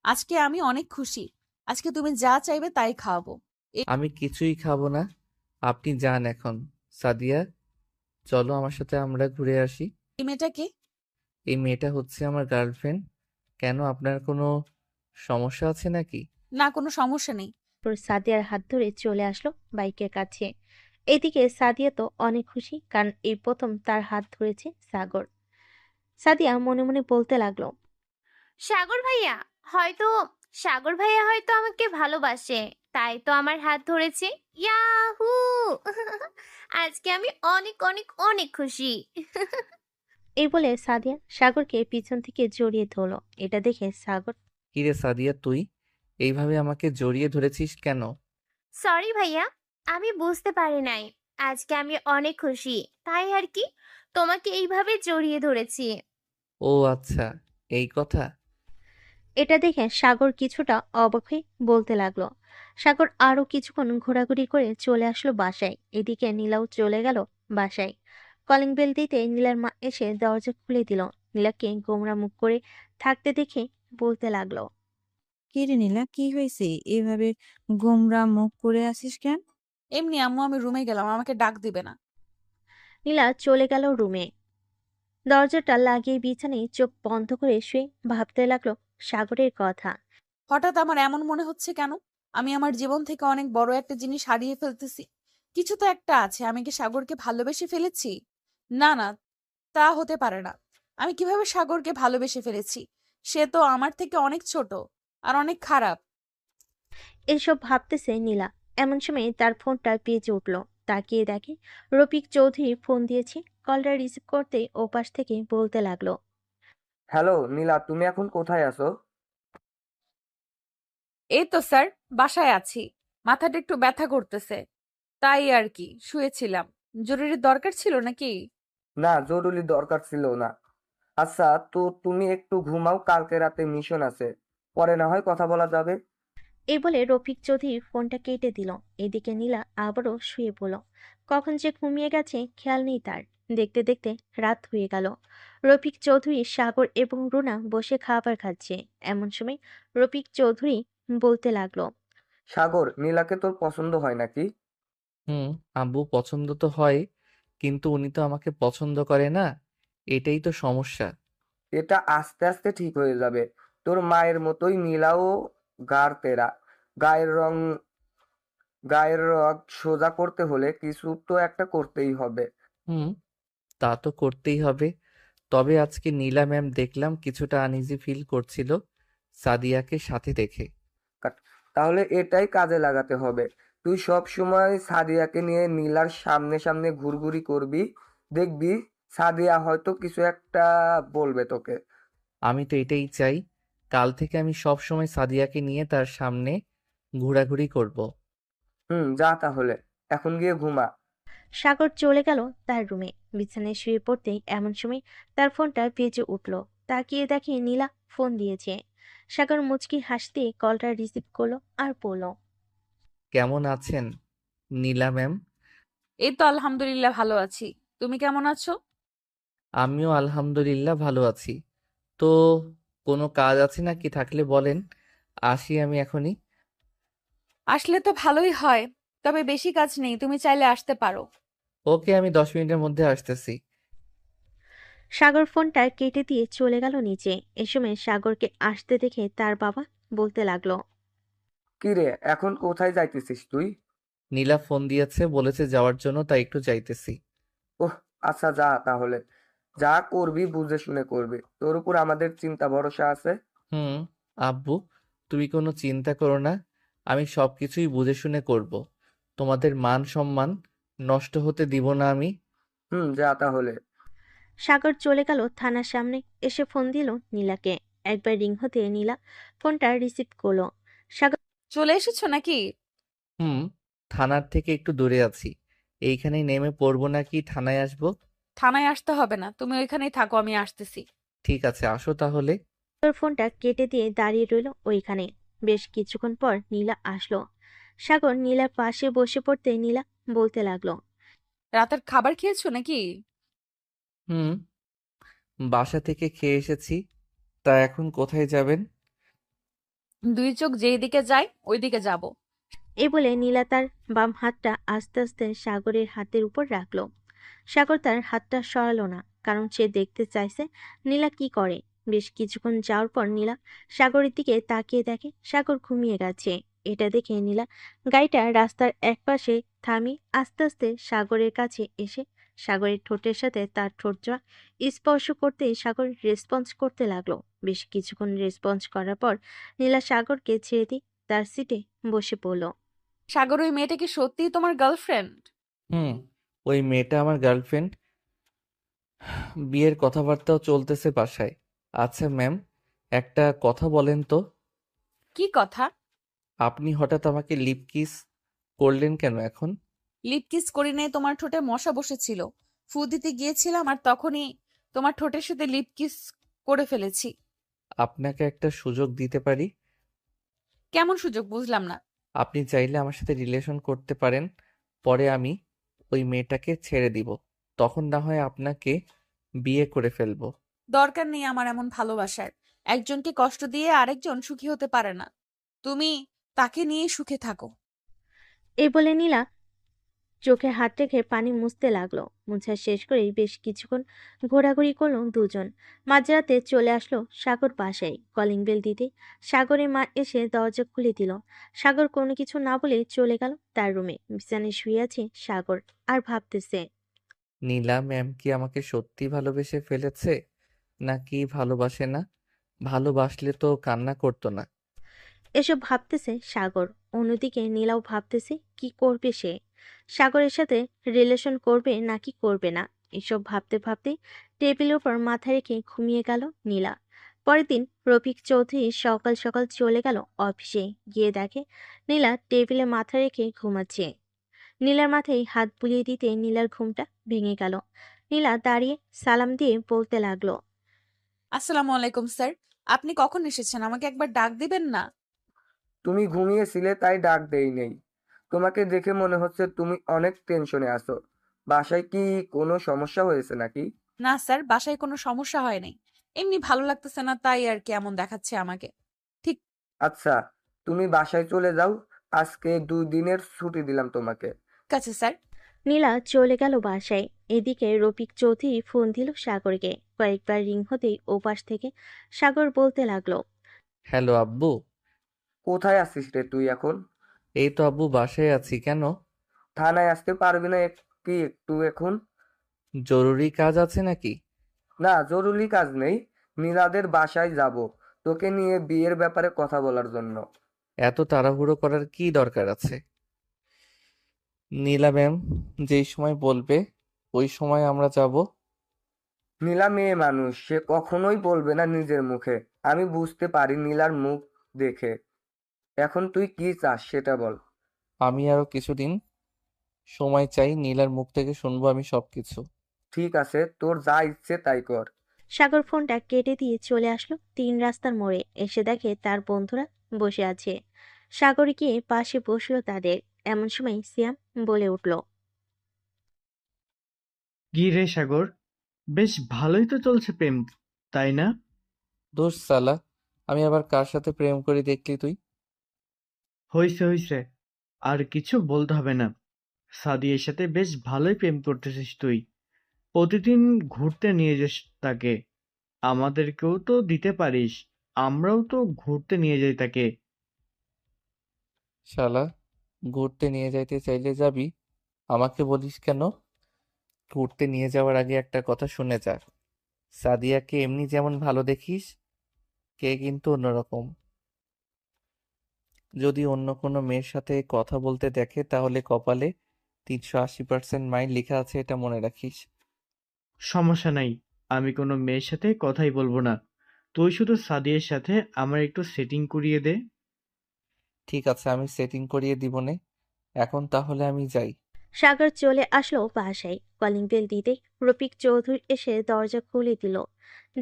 আজকে আমি অনেক খুশি। আজকে তুমি যা চাইবে তাই খাওয়াবো। আমি কিছুই খাবো না, আপনি যান এখন। সাদিয়া, চলো আমার সাথে, আমরা ঘুরে আসি। এই মেয়েটাকে এই মেয়েটা হচ্ছে আমার গার্লফ্রেন্ড। কেন, আপনার কোনো সমস্যা আছে নাকি? না, কোনো সমস্যা নেই। সাদিয়ার হাত ধরে চলে আসলো বাইকের কাছে। এদিকে সাদিয়া তো অনেক খুশি, কারণ এই প্রথম তার হাত ধরেছে সাগর। সাদিয়া মনে মনে বলতে লাগলো, সাগর ভাইয়া হয়তো সাগর ভাইয়া হয়তো আমাকে ভালোবাসে, তাই তো আমার হাত ধরেছে। ইয়াহু! আজকে আমি অনেক অনেক অনেক খুশি। এই বলে সাদিয়া সাগরকে পিছন থেকে জড়িয়ে ধরলো। এটা দেখে সাগর, কিরে সাদিয়া, তুই এইভাবে আমাকে জড়িয়ে ধরেছিস কেন? সরি ভাইয়া, আমি বুঝতে পারি নাই। আজকে আমি অনেক খুশি, তাই আর কি তোমাকে এইভাবে জড়িয়ে ধরেছি। ও আচ্ছা, এই কথা। এটা দেখে সাগর কিছুটা অবাক হয়ে বলতে লাগলো। সাগর আরো কিছুক্ষণ ঘোরাঘুরি করে চলে আসলো বাসায়। এদিকে নীলাও চলে গেল বাসায়। কলিং বেল দিতে নীলার মা এসে দরজা খুলে দিল। নীলাকে গোমরা মুখ করে থাকতে দেখে বলতে লাগলো, কি রে নীলা, কি হয়েছে? এভাবে গোমরা মুখ করে আছিস কেন? এমনি আম্মু, আমি রুমে গেলাম, আমাকে ডাক দিবে না। নীলা চলে গেল রুমে। দরজাটা লাগিয়ে বিছানায় চোখ বন্ধ করে শুয়ে ভাবতে লাগলো সাগরের কথা। হঠাৎ আমার এমন মনে হচ্ছে কেন? আমি আমার জীবন থেকে অনেক বড় একটা জিনিস হারিয়ে ফেলতেছি। কিছু তো একটা আছে। আমি কি সাগরকে ভালোবেসে ফেলেছি? না না, তা হতে পারে না। আমি কিভাবে সাগরকে ভালোবেসে ফেলেছি? সে তো আমার থেকে অনেক ছোট আর অনেক খারাপ। এসব ভাবতেছে নীলা। এমন সময় তার ফোনটা বেজে উঠল। তাকিয়ে দেখে রফিক চৌধুরী ফোন দিয়েছে। কলটা রিসিভ করতে ওপাশ থেকে বলতে লাগলো, হ্যালো নীলা, তুমি এখন কোথায় আছো? এই তো স্যার, বাসায় আছি। মাথাটা একটু ব্যথা করতেছে, তাই আর কি শুয়েছিলাম। জরুরি দরকার ছিল নাকি? না, জরুরি দরকার ছিল না। আচ্ছা, তো তুমি একটু ঘুমাও, কালকে রাতে মিশন আছে, পরে না হয় কথা বলা যাবে। এই বলে রফিক চৌধুরী ফোনটা কেটে দিল। এদিকে নীলা আবারও শুয়ে পড়ল। কখন যে ঘুমিয়ে গেছে খেয়াল নেই তার। দেখতে দেখতে রাত হয়ে গেল। রফিক চৌধুরী, সাগর এবং রুনা বসে খাবার খাচ্ছে। এমন সময় রফিক চৌধুরী বলতে লাগলো, সাগর, নীলাকে তোর পছন্দ হয় নাকি? আব্বু, পছন্দ তো হয়, কিন্তু উনি তো আমাকে পছন্দ করে না। এটাই তো সমস্যা। এটা আস্তে আস্তে ঠিক হয়ে যাবে। তোর মায়ের মতোই নীলাও গাড় তেরা। গায়ের রং গায়ের রগ সোজা করতে হলে কিছু তো একটা করতেই হবে। হুম, তা তো করতেই হবে। তবে আজকে নীলা ম্যাম দেখলাম কিছুটা আনইজি ফিল করছিল সাদিয়াকে সাথে দেখে। তাহলে এটাই কাজে লাগাতে হবে। তুই সব সময় সাদিয়াকে নিয়ে নীলার সামনে সামনে ঘুরঘুরি করবি। দেখবি সাদিয়া হয়তো কিছু একটা বলবে তোকে। আমি তো এটাই চাই। কাল থেকে আমি সব সময় সাদিয়াকে নিয়ে তার সামনে ঘোরাঘুরি করব। যা তাহলে, এখন গিয়ে ঘুমা। সাগর চলে গেল তার রুমে। বিছানায় শুয়ে পড়তেই এমন সময় তার ফোনটা বেজে উঠল। তাকিয়ে দেখে নীলা ফোন দিয়েছে। সাগর মুচকি হাসতে কলটা রিসিভ করলো আর বলল, কেমন আছেন নীলা ম্যাম? এই তো আলহামদুলিল্লাহ ভালো আছি। তুমি কেমন আছো? আমিও আলহামদুলিল্লাহ ভালো আছি। তো কোনো কাজ আছে নাকি? থাকলে বলেন, আসি আমি এখনই। আসলে তো ভালোই হয়, তবে বেশি কাজ নেই, তুমি চাইলে আসতে পারো। ওকে, আমি 10 মিনিটের মধ্যে আসতেছি। সাগর ফোনটা কেটে দিয়ে চলে গেল নিচে। এ সময় সাগরকে আসতে দেখে তার বাবা বলতে লাগলো, কি রে, এখন কোথায় যাইতেছিস তুই? নীলা ফোন দিয়েছে, বলেছে যাওয়ার জন্য, তাই একটু যাইতেছি। ওহ, আচ্ছা যা তাহলে। যা করবি বুঝে শুনে করবি, তোর উপর আমাদের চিন্তা ভরসা আছে। হুম, আব্বু, তুমি কোনো চিন্তা করো না। আমি সবকিছুই বুঝে শুনে করব। তোমাদের মান সম্মান নষ্ট হতে দিব না আমি। যা তাহলে। সাগর চলে গেল থানার সামনে। এসে ফোন দিল নীলাকে। একবার রিং হতে নীলা ফোনটা রিসিভ করলো। সাগর, চলে এসেছো নাকি? থানার থেকে একটু দূরে আছি। এইখানেই নেমে পড়বো নাকি থানায় আসবো? থানায় আসতে হবে না, তুমি ওইখানেই থাকো, আমি আসতেছি। ঠিক আছে, আসো তাহলে। ফোনটা কেটে দিয়ে দাঁড়িয়ে রইল ওইখানে। বেশ কিছুক্ষণ পর নীলা আসলো। সাগর নীলার পাশে বসে পড়তে নীলা বলতে লাগলো, রাতের খাবার খেয়েছো নাকি? হুম, বাসা থেকে খেয়ে এসেছি। তা এখন কোথায় যাবেন? দুই চোখ যেই দিকে যায় ওই দিকে যাব। এই বলে নীলা তার বাম হাতটা আস্তে আস্তে সাগরের হাতের উপর রাখলো। সাগর তার হাতটা সরালো না, কারণ সে দেখতে চাইছে নীলা কি করে। বেশ কিছুক্ষণ যাওয়ার পর নীলা সাগরের দিকে তাকিয়ে দেখে সাগর ঘুমিয়ে গেছে। এটা দেখে নীলা গাড়িটা রাস্তার একপাশে থামিয়ে আস্তে আস্তে সাগরের কাছে এসে সাগরের ঠোঁটের সাথে তার ঠোঁটজোড়া স্পর্শ করতেই সাগর রেসপন্স করতে লাগলো। বেশ কিছুক্ষণ রেসপন্স করার পর নীলা সাগরকে ছেড়ে দিয়ে তার সিটে বসে পড়ল। সাগর, ওই মেয়েটা কি সত্যিই তোমার গার্লফ্রেন্ড? হুম, ওই মেয়েটা আমার গার্লফ্রেন্ড। বিয়ের কথাবার্তাও চলতেছে বাসায়। আচ্ছা ম্যাম, একটা কথা বলেন তো, কি কথা? আপনি হঠাৎ আমাকে লিপ কিস করলেন কেন এখন? লিপ কিস করি নাই, তোমার ঠোঁটে মশা বসেছিল। ফু দিতে গিয়েছিলাম আর তখনই তোমার ঠোঁটের সাথে লিপ কিস করে ফেলেছি। আপনাকে একটা সুযোগ দিতে পারি। কেমন সুযোগ, বুঝলাম না। আপনি চাইলে আমার সাথে রিলেশন করতে পারেন, পরে আমি ওই মেয়েটাকে ছেড়ে দিব, তখন না হয় আপনাকে বিয়ে করে ফেলবো। দরকার নেই আমার এমন ভালোবাসার। একজনকে কষ্ট দিয়ে আরেকজন সুখী হতে পারে না। তুমি তাকে নিয়ে সুখে থাকো। এই বলে নীলা চোখে হাত রেখে পানি মুছতে লাগলো। মুছা শেষ করেই বেশ কিছুক্ষণ ঘোরাঘুরি করলো দুজন। মাঝরাতে চলে আসলো সাগর বাসায়। কলিং বেল দিতে সাগরের মা এসে দরজা খুলে দিল। সাগর কোনো কিছু না বলে চলে গেল তার রুমে। বিছানায় শুয়ে আছে সাগর আর ভাবতেছে। নীলা ম্যাম কি আমাকে সত্যি ভালোবেসে ফেলেছে, নাকি ভালোবাসে না? ভালোবাসলে তো কান্না করতো না। এসব ভাবতেছে সাগর। অন্যদিকে নীলাও ভাবতেছে কি করবে সে। সাগরের সাথে রিলেশন করবে নাকি করবে না, এসব ভাবতে ভাবতে টেবিলের উপর মাথা রেখে ঘুমিয়ে গেল নীলা। পরের দিন রফিক চৌধুরী সকাল সকাল চলে গেল অফিসে। গিয়ে দেখে নীলা টেবিলে মাথা রেখে ঘুমাচ্ছে। নীলার মাথায় হাত বুলিয়ে দিতে নীলার ঘুমটা ভেঙে গেল। নীলা দাঁড়িয়ে সালাম দিয়ে বলতে লাগলো। আসসালামু আলাইকুম স্যার, আপনি কখন এসেছেন? আমাকে একবার ডাক দিবেন না? তুমি ঘুমিয়েছিলে তাই ডাক দেই নেই। তোমাকে দেখে মনে হচ্ছে তুমি অনেক টেনশনে আছো। বাসায় কি কোনো সমস্যা হয়েছে নাকি? না স্যার, বাসায় কোনো সমস্যা হয় নাই। এমনি ভালো লাগতেছে না, তাই আর কি এমন দেখাচ্ছে আমাকে। ঠিক আচ্ছা, তুমি বাসায় চলে যাও। আজকে 2 দিনের ছুটি দিলাম তোমাকে। আছে স্যার। নীলা চলে গেল বাসায়। এদিকে রফিক চৌধুরী ফোন দিল সাগরকে। কয়েকবার রিং হতেই ওপাশ থেকে সাগর বলতে লাগলো। হ্যালো আব্বু। কোথায় আছিস রে তুই এখন? এই তো আব্বু, বাসায় আছি। কেন? থানায় আসতে পারবি না কি একটু এখন? জরুরি কাজ আছে নাকি? না, জরুরি কাজ নেই। নীলাদের বাসায় যাব তোকে নিয়ে বিয়ের ব্যাপারে কথা বলার জন্য। এত তাড়াহুড়ো করার কি দরকার আছে? নীলা ম্যাম যেই সময় বলবে ওই সময় আমরা যাব। নীলা মেয়ে মানুষ, সে কখনোই বলবে না নিজের মুখে। আমি বুঝতে পারি নীলার মুখ দেখে। এখন তুই কি চাস সেটা বল। আমি আরো কিছুদিন সময় চাই, নীলার মুখ থেকে শুনবো আমি সবকিছু। ঠিক আছে, তোর যা ইচ্ছে তাই কর। সাগর ফোনটা কেটে দিয়ে চলে আসলো 3 রাস্তার মোড়ে। এসে দেখে তার বন্ধুরা বসে আছে। সাগর গিয়ে পাশে বসলো তাদের। এমন সময় সিয়াম বলে উঠল। কি রে সাগর, বেশ ভালোই তো চলছে প্রেম, তাই না? দোষ সালা, আমি আবার কার সাথে প্রেম করি দেখলি তুই? হইছে হইছে, আর কিছু বলতে হবে না। সাদিয়ার সাথে বেশ ভালোই প্রেম করতেছিস তুই। প্রতিদিন ঘুরতে নিয়ে যাস তাকে। আমাদেরকেও তো দিতে পারিস, আমরাও তো ঘুরতে নিয়ে যাই তাকে। শালা, ঘুরতে নিয়ে যাইতে চাইলে যাবি, আমাকে বলিস কেন? ঘুরতে নিয়ে যাওয়ার আগে একটা কথা শুনে যা। সাদিয়াকে এমনি যেমন ভালো দেখিস, কে কিন্তু অন্যরকম। যদি অন্য কোনো মেয়ের সাথে কথা বলতে দেখে তাহলে কপালে 380% মাইল লেখা আছে, এটা মনে রাখিস। সমস্যা নাই, আমি কোনো মেয়ের সাথে কথাই বলবো না। তুই শুধু সাদিয়ার সাথে আমার একটু সেটিং করিয়ে দে। ঠিক আছে, আমি সেটিং করিয়ে দিবনে। এখন তাহলে আমি যাই। সাগর চলে আসলো বাসায়। কলিং বেল দিতে রফিক চৌধুরী এসে দরজা খুলে দিল।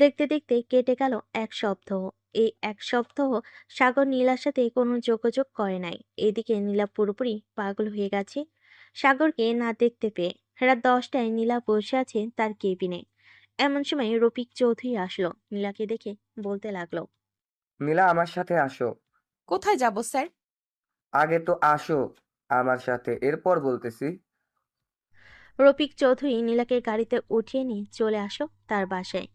দেখতে দেখতে কেটে গেল 1 সপ্তাহ। এই 1 সপ্তাহ সাগর নীলার সাথে কোনো যোগাযোগ করে নাই। এদিকে নীলা পুরোপুরি পাগল হয়ে গেছে সাগরকে না দেখতে পেয়ে। রাত 10টায় নীলা বসে আছে তার কেবিনে। এমন সময় রফিক চৌধুরী আসলো। নীলাকে দেখে বলতে লাগলো। নীলা, আমার সাথে আসো। কোথায় যাব স্যার? আগে তো আসো আমার সাথে, এরপর বলতেছি। রফিক চৌধুরী নীলাকে গাড়িতে উঠিয়ে নিয়ে চলে আসলো তার বাসায়।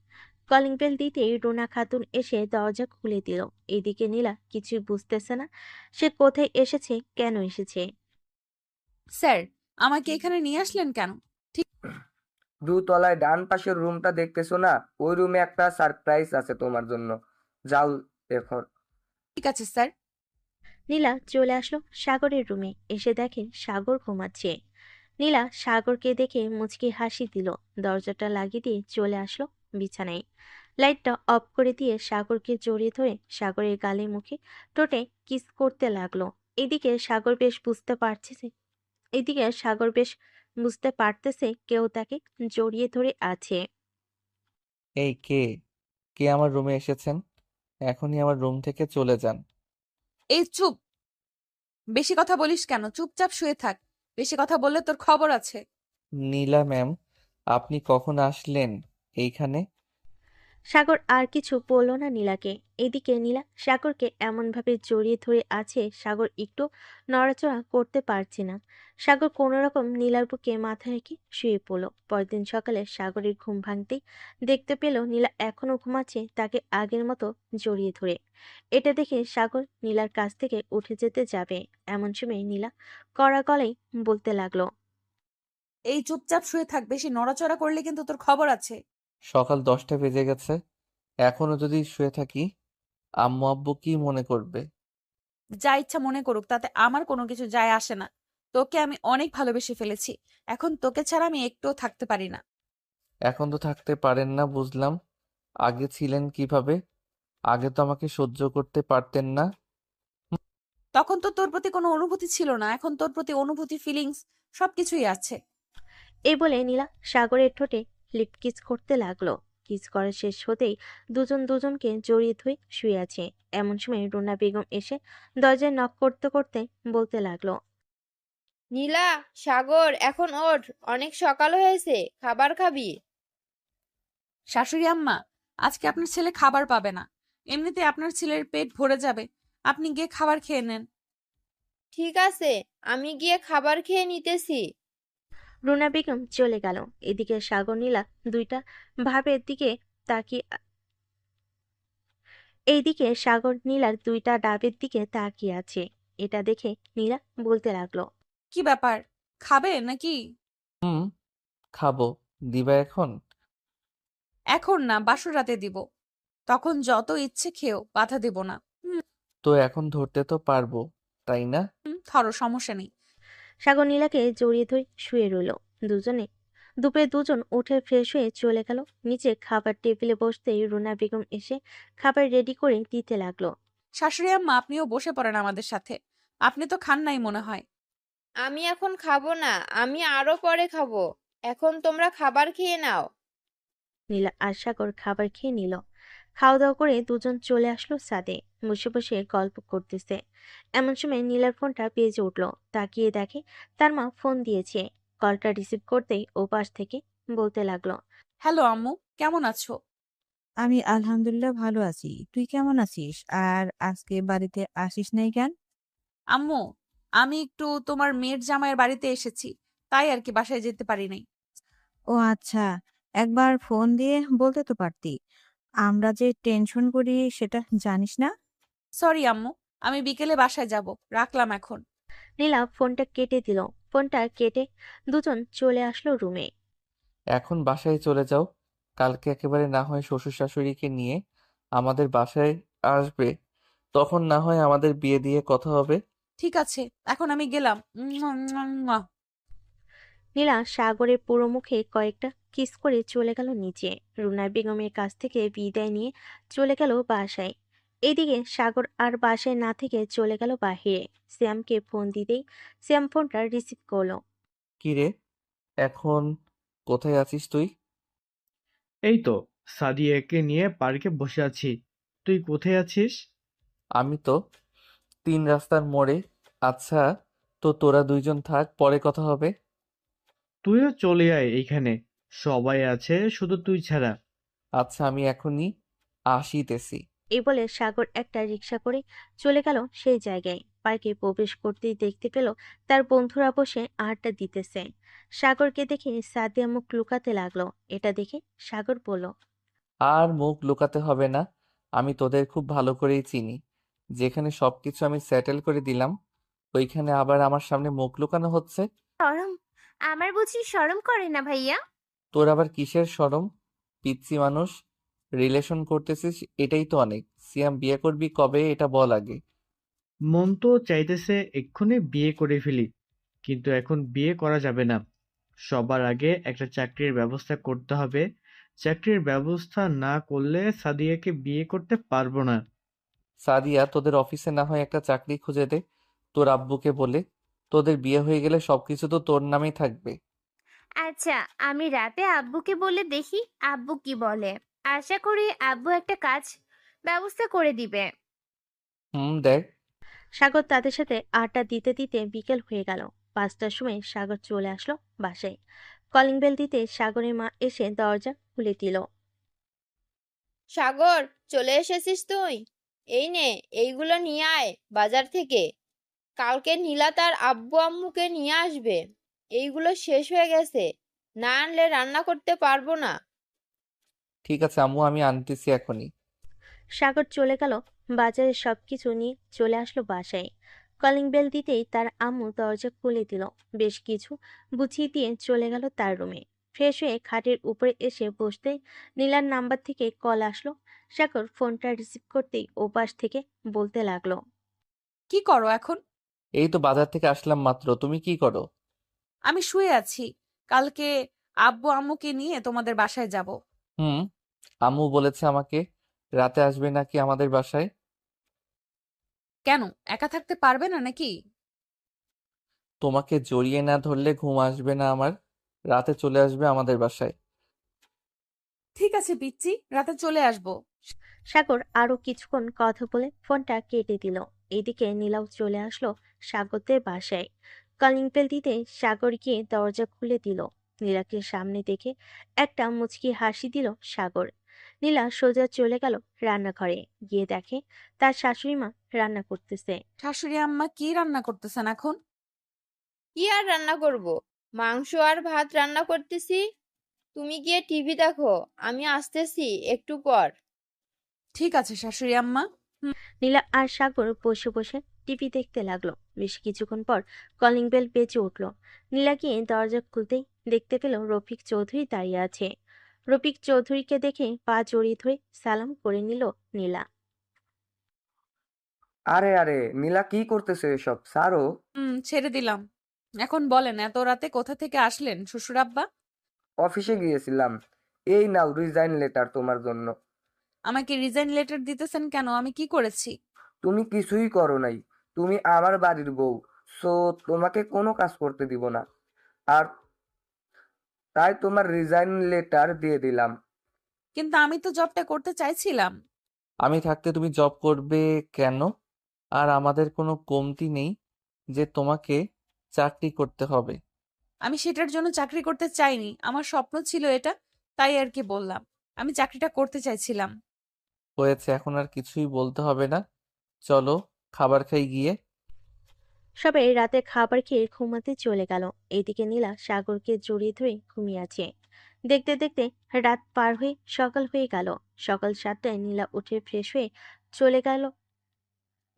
কলিং বেল দিতেই রুনা খাতুন এসে দরজা খুলে দিল। এদিকে নীলা কিছুই বুঝতেছে না সে কোথায় এসেছে, কেন এসেছে। স্যার, আমাকে এখানে নিয়ে আসলেন কেন? দোতলায় ডান পাশের রুমটা দেখতেছো না? ওই রুমে একটা সারপ্রাইজ আছে তোমার জন্য। যাও এখন। ঠিক আছে স্যার। নীলা চলে আসলো সাগরের রুমে, এসে দেখে সাগর ঘুমাচ্ছে। নীলা সাগরকে দেখে মুচকি হাসি দিল, দরজাটা লাগিয়ে দিয়ে চলে আসলো বিছানায়। লাইটটা অফ করে দিয়ে সাগরকে জড়িয়ে ধরে সাগরের গালে মুখে ঠোঁটে কিস করতে লাগলো। এদিকে সাগর বেশ বুঝতে পারছে এদিকে সাগর বেশ বুঝতে পারতেছে কেউ তাকে জড়িয়ে ধরে আছে। এই কে কে আমার রুমে এসেছেন? এখনই আমার রুম থেকে চলে যান। এই চুপ! বেশি কথা বলিস কেন? চুপচাপ শুয়ে থাক। বেশি কথা বললে তোর খবর আছে। নীলা ম্যাম, আপনি কখন আসলেন এইখানে? সাগর আর কিছু বলল না নীলাকে। এদিকে নীলা সাগরকে এমনভাবে জড়িয়ে ধরে আছে, সাগর একটু নড়াচড়া করতে পারছে না। সাগর কোনোরকম নীলার বুকে মাথা রেখে শুয়ে পড়ল। পরদিন সকালে সাগরের ঘুম ভাঙতেই দেখতে পেল নীলা এখনো ঘুমাচ্ছে, তাকে আগের মতো জড়িয়ে ধরে। এটা দেখে সাগর নীলার কাছ থেকে উঠে যেতে যাবে, এমন সময় নীলা কড়া গলায় বলতে লাগলো, এই চুপচাপ শুয়ে থাক। বেশি নড়াচড়া করলে কিন্তু তোর খবর আছে। সকাল 10টা বেজে গেছে, এখনো যদি শুয়ে থাকি আম্মু আব্বু কি মনে করবে? যা ইচ্ছা মনে করুক, তাতে আমার কোনো কিছু যায় আসে না। তোকে আমি অনেক ভালোবেসে ফেলেছি। এখন তোকে ছাড়া আমি একটুও থাকতে পারি না। এখন তো থাকতে পারেন না বুঝলাম, আগে ছিলেন কিভাবে? আগে তো আমাকে সহ্য করতে পারতেন না। তখন তো তোর প্রতি কোনো অনুভূতি ছিল না, এখন তোর প্রতি অনুভূতি, ফিলিংস সবকিছুই আছে। এই বলে নীলা সাগরের ঠোঁটে লিপ কিস করতে লাগলো। কিস করা শেষ হতেই দুজন দুজনকে জড়িয়ে ধুয়ে শুয়ে আছে। এমন সময় রুনা বেগম এসে দরজায় নক করতে করতে বলতে লাগলো, নীলা, সাগর এখন ওঠ, অনেক সকাল হয়েছে, খাবার খাবি? শাশুড়ি আম্মা, আজকে আপনার ছেলে খাবার পাবে না। এমনিতে আপনার ছেলের পেট ভরে যাবে। আপনি গিয়ে খাবার খেয়ে নেন। ঠিক আছে, আমি গিয়ে খাবার খেয়ে নিতেছি। রুনা বেগম চলে গেল। এদিকে সাগর নীলা দুইটা ভাবের দিকে তাকিয়ে এইদিকে সাগর নীলার দুইটা ডাবের দিকে তাকিয়ে আছে। এটা দেখে নীলা বলতে লাগলো, কি ব্যাপার, খাবে নাকি? হুম, খাবো। দিবা এখন? এখন না, বাসর রাতে দিব। তখন যত ইচ্ছে খেও, বাধা দেব না। তো এখন ধরতে তো পারবো, তাই না? ধরো, সমস্যা নেই। সাগর নীলাকে জড়িয়ে ধরে শুয়ে রইল। দুপুরে দুজন উঠে ফ্রেশ হয়ে চলে গেল নিচে। খাবার টেবিলে বসতেই রুনা বেগম এসে খাবার রেডি করে দিতে লাগলো। শাশুড়ি আম্মা, আপনিও বসে পড়েন আমাদের সাথে। আপনি তো খান নাই মনে হয়। আমি এখন খাবো না, আমি আরো পরে খাবো। এখন তোমরা খাবার খেয়ে নাও। নীলা আর সাগর খাবার খেয়ে নিল। খাওয়া দাওয়া করে দুজন চলে আসলো ছাদে, বসে বসে গল্প করতেছে। এমন সময় নীলার ফোনটা বেজে উঠলো। তাকিয়ে দেখে তার মা ফোন দিয়েছে। কলটা রিসিভ করতেই ও পাশ থেকে বলতে লাগলো, হ্যালো আম্মু, কেমন আছো? আমি আলহামদুলিল্লাহ ভালো আছি। তুই কেমন আছিস? আর আজকে বাড়িতে আসিস নাই কেন? আম্মু, আমি একটু তোমার মেয়ের জামাইয়ের বাড়িতে এসেছি, তাই আর কি বাসায় যেতে পারি নাই। ও আচ্ছা, একবার ফোন দিয়ে বলতে তো পারতি। আমরা যে টেনশন করি সেটা জানিস না? সরি আম্মু, আমি বিকেলে বাসায় যাব। রাখলাম এখন। নীলা ফোনটা কেটে দিল। ফোনটা কেটে দুজন চলে আসলো রুমে। এখন বাসায় চলে যাও। কালকে একেবারে না হয় শ্বশুর শাশুড়িকে নিয়ে আমাদের বাসায় আসবে, তখন না হয় আমাদের বিয়ে দিয়ে কথা হবে। ঠিক আছে, এখন আমি গেলাম। নীলা সাগরের পুরো মুখে কয়েকটা কিস করে চলে গেল নিচে। রুনা বেগমের কাছ থেকে বিদায় নিয়ে চলে গেল বাসায়। এদিকে সাগর আর বাসায় না থেকে চলে গেল বাহিরে। শ্যামকে ফোন দিতেই শ্যাম ফোনটা রিসিভ করলো। কি রে, এখন কোথায় আছিস তুই? এই তো সাদিয়াকে নিয়ে পার্কে বসে আছি। তুই কোথায় আছিস? আমি তো 3 রাস্তার মোড়ে। আচ্ছা, তো তোরা দুইজন থাক, পরে কথা হবে। তুইও চলে আয় এইখানে, সবাই আছে শুধু তুই ছাড়া। আচ্ছা, আমি এখনই আসিতেছি। এই বলে সাগর একটা রিকশা করে চলে গেল সেই জায়গায়। পার্কে প্রবেশ করতেই দেখতে পেল তার বন্ধুরা বসে আড্ডা দিতেছে। সাগরকে দেখে সাদিয়া মুখ লুকাতে লাগলো। এটা দেখে সাগর বলল, আর মুখ লুকাতে হবে না, আমি তোদের খুব ভালো করেই চিনি। যেখানে সবকিছু আমি সেটেল করে দিলাম, ওইখানে আবার আমার সামনে মুখ লুকানো হচ্ছে। শরম, আমার বুঝি শরম করে না ভাইয়া? তোর আবার কিসের শরম? পিচ্চি মানুষ, রিলেশন করতেছিস এটাই তো অনেক। সিয়াম, বিয়ে করবি কবে এটা বল আগে। মন তো চাইতেছে এক্ষুনি বিয়ে করে ফেলি, কিন্তু এখন বিয়ে করা যাবে না। সবার আগে একটা চাকরির ব্যবস্থা করতে হবে। চাকরির ব্যবস্থা না করলে সাদিয়াকে বিয়ে করতে পারবো না। সাদিয়া, তোদের অফিসে না হয় একটা চাকরি খুঁজে দে তোর আব্বুকে বলে। তোদের বিয়ে হয়ে গেলে সবকিছু তো তোর নামেই থাকবে। আচ্ছা, আমি রাতে আব্বুকে বলে দেখি আব্বু কি বলে। আশা করি আব্বু একটা কাজ ব্যবস্থা করে দিবে। দেখ। সাগর তাদের সাথে আড্ডা দিতে দিতে বিকেল হয়ে গেল। 5টার সময় সাগর চলে আসলো বাসায়। কলিং বেল দিতে সাগরের মা এসে দরজা খুলে দিল। সাগর, চলে এসেছিস তুই? এই নে, এইগুলো নিয়ে আয় বাজার থেকে। কালকে নীলা তার আব্বু আম্মুকে নিয়ে আসবে। এইগুলো শেষ হয়ে গেছে, না আনলে রান্না করতে পারবো না। ঠিক আছে আম্মু, আমি আনতেছি এখনই। সাগর চলে গেল বাজারে, সবকিছু নিয়ে চলে আসলো বাসায়। কলিং বেল দিতেই তার আম্মু দরজা খুলে দিল। বেশ কিছু বুঝিয়ে দিয়ে চলে গেল তার রুমে। ফ্রেশ হয়ে খাটের উপরে এসে বসতে নীলার নাম্বার থেকে কল আসলো। সাগর ফোনটা রিসিভ করতেই ওপাশ থেকে বলতে লাগলো। কি করো এখন? এই তো বাজার থেকে আসলাম মাত্র। তুমি কি করো? আমি শুয়ে আছি। কালকে আব্বু আম্মুকে নিয়ে তোমাদের বাসায় যাব। হুম, আম্মু বলেছে আমাকে রাতে আসবে নাকি আমাদের বাসায়। কেন, একা থাকতে পারবে না নাকি? তোমাকে জড়িয়ে না ধরলে ঘুম আসবে না আমার। রাতে চলে আসবে আমাদের বাসায়। ঠিক আছে পিচ্চি, রাতে চলে আসবো। সাগর আরো কিছুক্ষণ কথা বলে ফোনটা কেটে দিল। এদিকে নীলাও চলে আসলো সাগরদের বাসায়। কলিং বেল দিতে সাগর গিয়ে দরজা খুলে দিল। নীলাকে সামনে দেখে একটা মুচকি হাসি দিল সাগর। নীলা সোজা চলে গেল রান্নাঘরে। গিয়ে দেখে তার শাশুড়ি মা রান্না করতেছে। শাশুড়ি আম্মা কি রান্না করতেছেন এখন? কি আর রান্না করব? মাংস আর ভাত রান্না করতেছি। তুমি গিয়ে টিভি দেখো, আমি আসতেছি একটু পর। ঠিক আছে শাশুড়ি আম্মা। নীলা আর সাগর বসে বসে টিভি দেখতে লাগলো। বেশ কিছুক্ষণ পর কলিং বেল বেজে উঠল। নীলা গিয়ে দরজা খুলতেই দেখতে পেল রফিক চৌধুরী দাঁড়িয়ে আছে। রফিক চৌধুরীকে দেখে পা জড়িয়ে ধরে সালাম করে নিল নীলা। আরে আরে, নীলা কি করতেছে এসব? ছাড়ো। ছেড়ে দিলাম। এখন বলেন, এত রাতে কোথা থেকে আসলেন শ্বশুর আব্বা? অফিসে গিয়েছিলাম। এই নাও রিজাইন লেটার তোমার জন্য। আমাকে রিজাইন লেটার দিতেছেন কেন? আমি কি করেছি? তুমি কিছুই করো নাই। তুমি আমার বাড়ির বউ, সো তোমাকে কোনো কাজ করতে দিব না। আর তাই তোমার রিজাইন লেটার দিয়ে দিলাম। কিন্তু আমি তো জবটা করতে চাইছিলাম। আমি থাকতে তুমি জব করবে কেন? আর আমাদের কোনো কমতি নেই যে তোমাকে চাকরি করতে হবে। আমি সেটার জন্য চাকরি করতে চাইনি, আমার স্বপ্ন ছিল এটা, তাই আর কি বললাম। আমি চাকরিটা করতে চাইছিলাম। হয়েছে, এখন আর কিছুই বলতে হবে না। চলো খাবার খাই গিয়ে। সবাই রাতে খাবার খেয়ে ঘুমাতে চলে গেল। এইদিকে নীলা সাগরকে জড়িয়ে ধরে ঘুমিয়ে আছে। দেখতে দেখতে রাত পার হয়ে সকাল হয়ে গেল। সকাল 7টায় নীলা উঠে ফ্রেশ হয়ে চলে গেল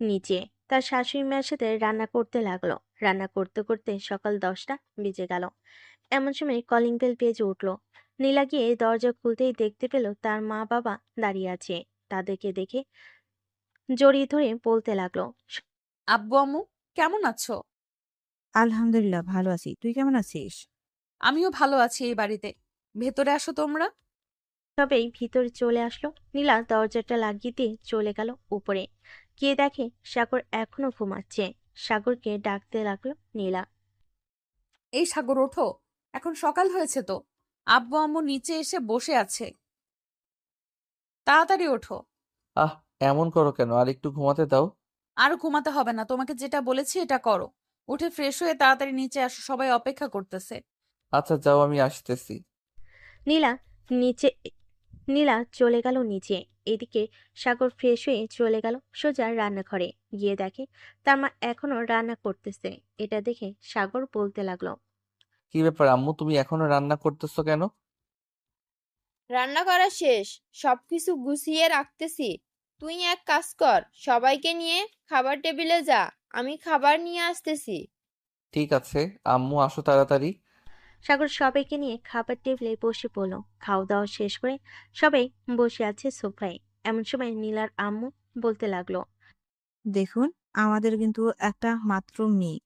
নিচে। তার শাশুড়ি মায়ের সাথে রান্না করতে লাগলো। রান্না করতে করতে সকাল 10টা বেজে গেল। এমন সময় কলিং বেল বেজে উঠলো। নীলা গিয়ে দরজা খুলতেই দেখতে পেল তার মা বাবা দাঁড়িয়ে আছে। তাদেরকে দেখে জড়িয়ে ধরে বলতে লাগলো। আব্বু আম্মু কেমন আছো? আলহামদুলিল্লাহ ভালো আছি, তুই কেমন আছিস? আমিও ভালো আছি এই বাড়িতে। ভেতরে আসো তোমরা। সবাই ভিতরে চলে আসলো। নীলা দরজাটা লাগিয়ে দিয়ে চলে গেল উপরে। গিয়ে দেখে সাগর এখনো ঘুমাচ্ছে। সাগরকে ডাকতে লাগলো নীলা। এই সাগর, ওঠো, এখন সকাল হয়েছে তো। আব্বু আম্মু নিচে এসে বসে আছে, তাড়াতাড়ি ওঠো। আহ, এমন করো কেন? আর একটু ঘুমাতে দাও। আর ঘুমাতে হবে না, তোমাকে যেটা বলেছি এটা করো। উঠে ফ্রেশ হয়ে তাড়াতাড়ি নিচে আসো, সবাই অপেক্ষা করতেছে। আচ্ছা যাও, আমি আসতেছি। নীলা নিচে নীলা চলে গেল নিচে। এদিকে সাগর ফ্রেশ হয়ে চলে গেল সোজা রান্নাঘরে। গিয়ে দেখে তার মা এখনো রান্না করতেছে। এটা দেখে সাগর বলতে লাগলো। কি ব্যাপার আম্মু, তুমি এখনো রান্না করতেছো কেন? রান্না করা শেষ, সবকিছু গুছিয়ে রাখতেছি। তুই এক কাজ কর, সবাইকে নিয়ে খাবার টেবিলে যা, আমি খাবার নিয়ে আসতেছি। ঠিক আছে আম্মু, আসো তাড়াতাড়ি। সাগর সবাইকে নিয়ে খাবার টেবিলে বসে পড়ল। খাওয়া দাওয়া শেষ করে সবাই বসে আছে সোফায়। এমন সময় নীলার আম্মু বলতে লাগলো, দেখুন, আমাদের কিন্তু একটা মাত্র মেয়ে,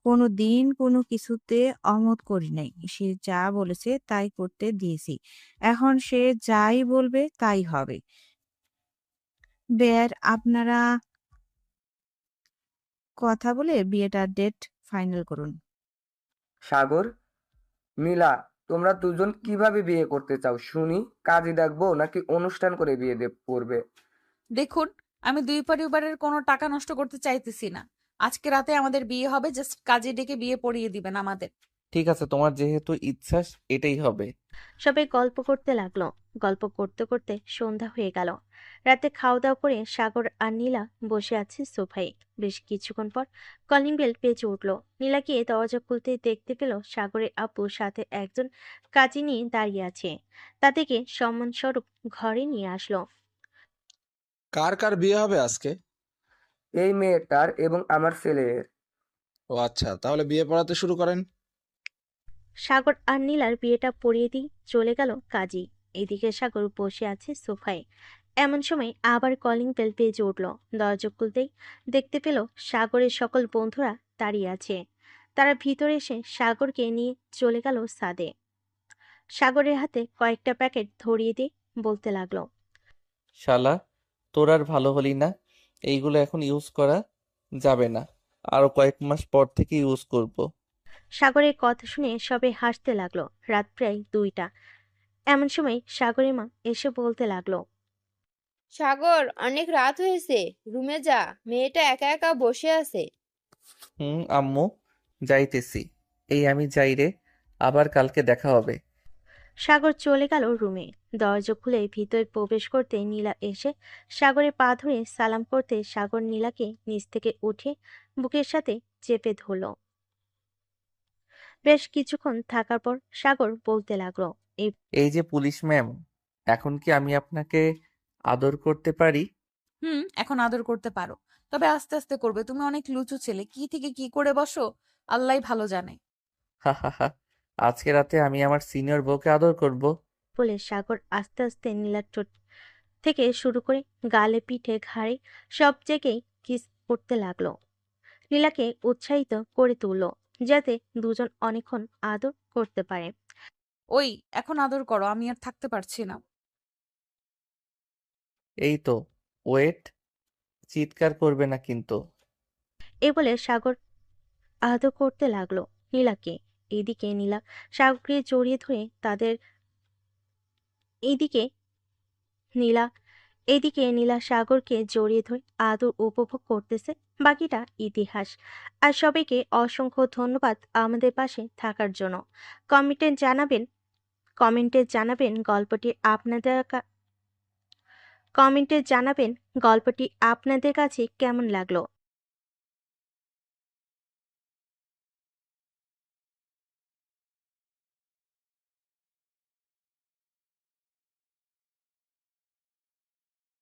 কোনো দিন কোনো কিছুতে অমত করি নাই। সে যা বলেছে তাই করতে দিয়েছি, এখন সে যাই বলবে তাই হবে। বেয়ার, আপনারা কথা বলে বিয়েটার ডেট ফাইনাল করুন। সাগর, নীলা, তোমরা দুজন কিভাবে বিয়ে করতে চাও শুনি? কাজী ডাকবো নাকি অনুষ্ঠান করে বিয়ে করবে? দেখুন, আমি দুই পরিবারের কোনো টাকা নষ্ট করতে চাইতেছি না। আজকে রাতে আমাদের বিয়ে হবে, জাস্ট কাজে ডেকে বিয়ে পড়িয়ে দিবেন আমাদের। ঠিক আছে, তোমার যেহেতু ইচ্ছা এটাই হবে। সবাই গল্প করতে লাগলো। গল্প করতে করতে সন্ধ্যা হয়ে গেল। রাতে খাওয়া দাওয়া করে সাগর আর নীলা বসে আছে সোফায়। বেশ কিছুক্ষণ পর কলিং বেল বেজে উঠল। নীলা গিয়ে দরজা খুলতে দেখতে পেল সাগরের আব্বু সাথে একজন কাজী নিয়ে দাঁড়িয়ে আছে। তাদেরকে সম্মানস্বরূপ ঘরে নিয়ে আসলো। কার কার বিয়ে হবে আজকে? এই মেয়েটার এবং আমার ছেলের। ও আচ্ছা, তাহলে বিয়ে পড়াতে শুরু করেন। সাগর আর নীলার বিয়েটা পড়িয়ে দিয়ে চলে গেল কাজী। এদিকে সাগর বসে আছে সোফায়। এমন সময় আবার কলিং বেল বেজে উঠল। দরজা খুলতেই দেখতে পেল সাগরের সকল বন্ধুরা দাঁড়িয়ে আছে। তারা ভিতরে এসে সাগরকে নিয়ে চলে গেল ছাদে। সাগরের হাতে কয়েকটা প্যাকেট ধরিয়ে দিয়ে বলতে লাগলো, শালা, তোর আর ভালো হলি না। এইগুলো এখন ইউজ করা যাবে না, আরো কয়েক মাস পর থেকে ইউজ করব। সাগরের কথা শুনে সবাই হাসতে লাগলো। রাত প্রায় 2টা। এমন সময় সাগরের মা এসে বলতে লাগলো, সাগর, অনেক রাত হয়েছে, রুমে যা, মেয়েটা একা একা বসে আছে। আম্মু, যাইতেছি। এই আমি যাই রে, আবার কালকে দেখা হবে। সাগর চলে গেল রুমে। দরজা খুলে ভিতরে প্রবেশ করতে নীলা এসে সাগরের পা ধরে সালাম করতে সাগর নীলাকে নিচ থেকে উঠে বুকের সাথে চেপে ধরল। বেশ কিছুক্ষণ থাকার পর সাগর বলতে লাগলো, এই যে পুলিশ ম্যাম, এখন কি আমি আপনাকে আদর করতে পারি? এখন আদর করতে পারো, তবে আস্তে আস্তে করবে। তুমি অনেক লুচু ছেলে, কি থেকে কি করে বসো আল্লাহই ভালো জানে। হা হা হা, আজকে রাতে আমি আমার সিনিয়র বউকে আদর করব। বলে সাগর আস্তে আস্তে নীলার ঠোঁট থেকে শুরু করে গালে, পিঠে, ঘাড়ে সব জায়গায় কিস করতে লাগলো। নীলাকে উৎসাহিত করে তুলল যাতে দুজন অনেকক্ষণ আদর করতে পারে। ওই, এখন আদর করো, আমি আর থাকতে পারছি না। এই তো, ওয়েট, চিৎকার করবে না কিন্তু। এ বলে সাগর আদর করতে লাগলো নীলাকে। এদিকে নীলা সাগরকে জড়িয়ে ধরে তাদের এইদিকে নীলা এদিকে নীলা সাগরকে জড়িয়ে ধরে আদর উপভোগ করতেছে। বাকিটা ইতিহাস। আর সবাইকে অসংখ্য ধন্যবাদ আমাদের পাশে থাকার জন্য। কমেন্টে জানাবেন গল্পটি আপনাদের কাছে কেমন লাগলো।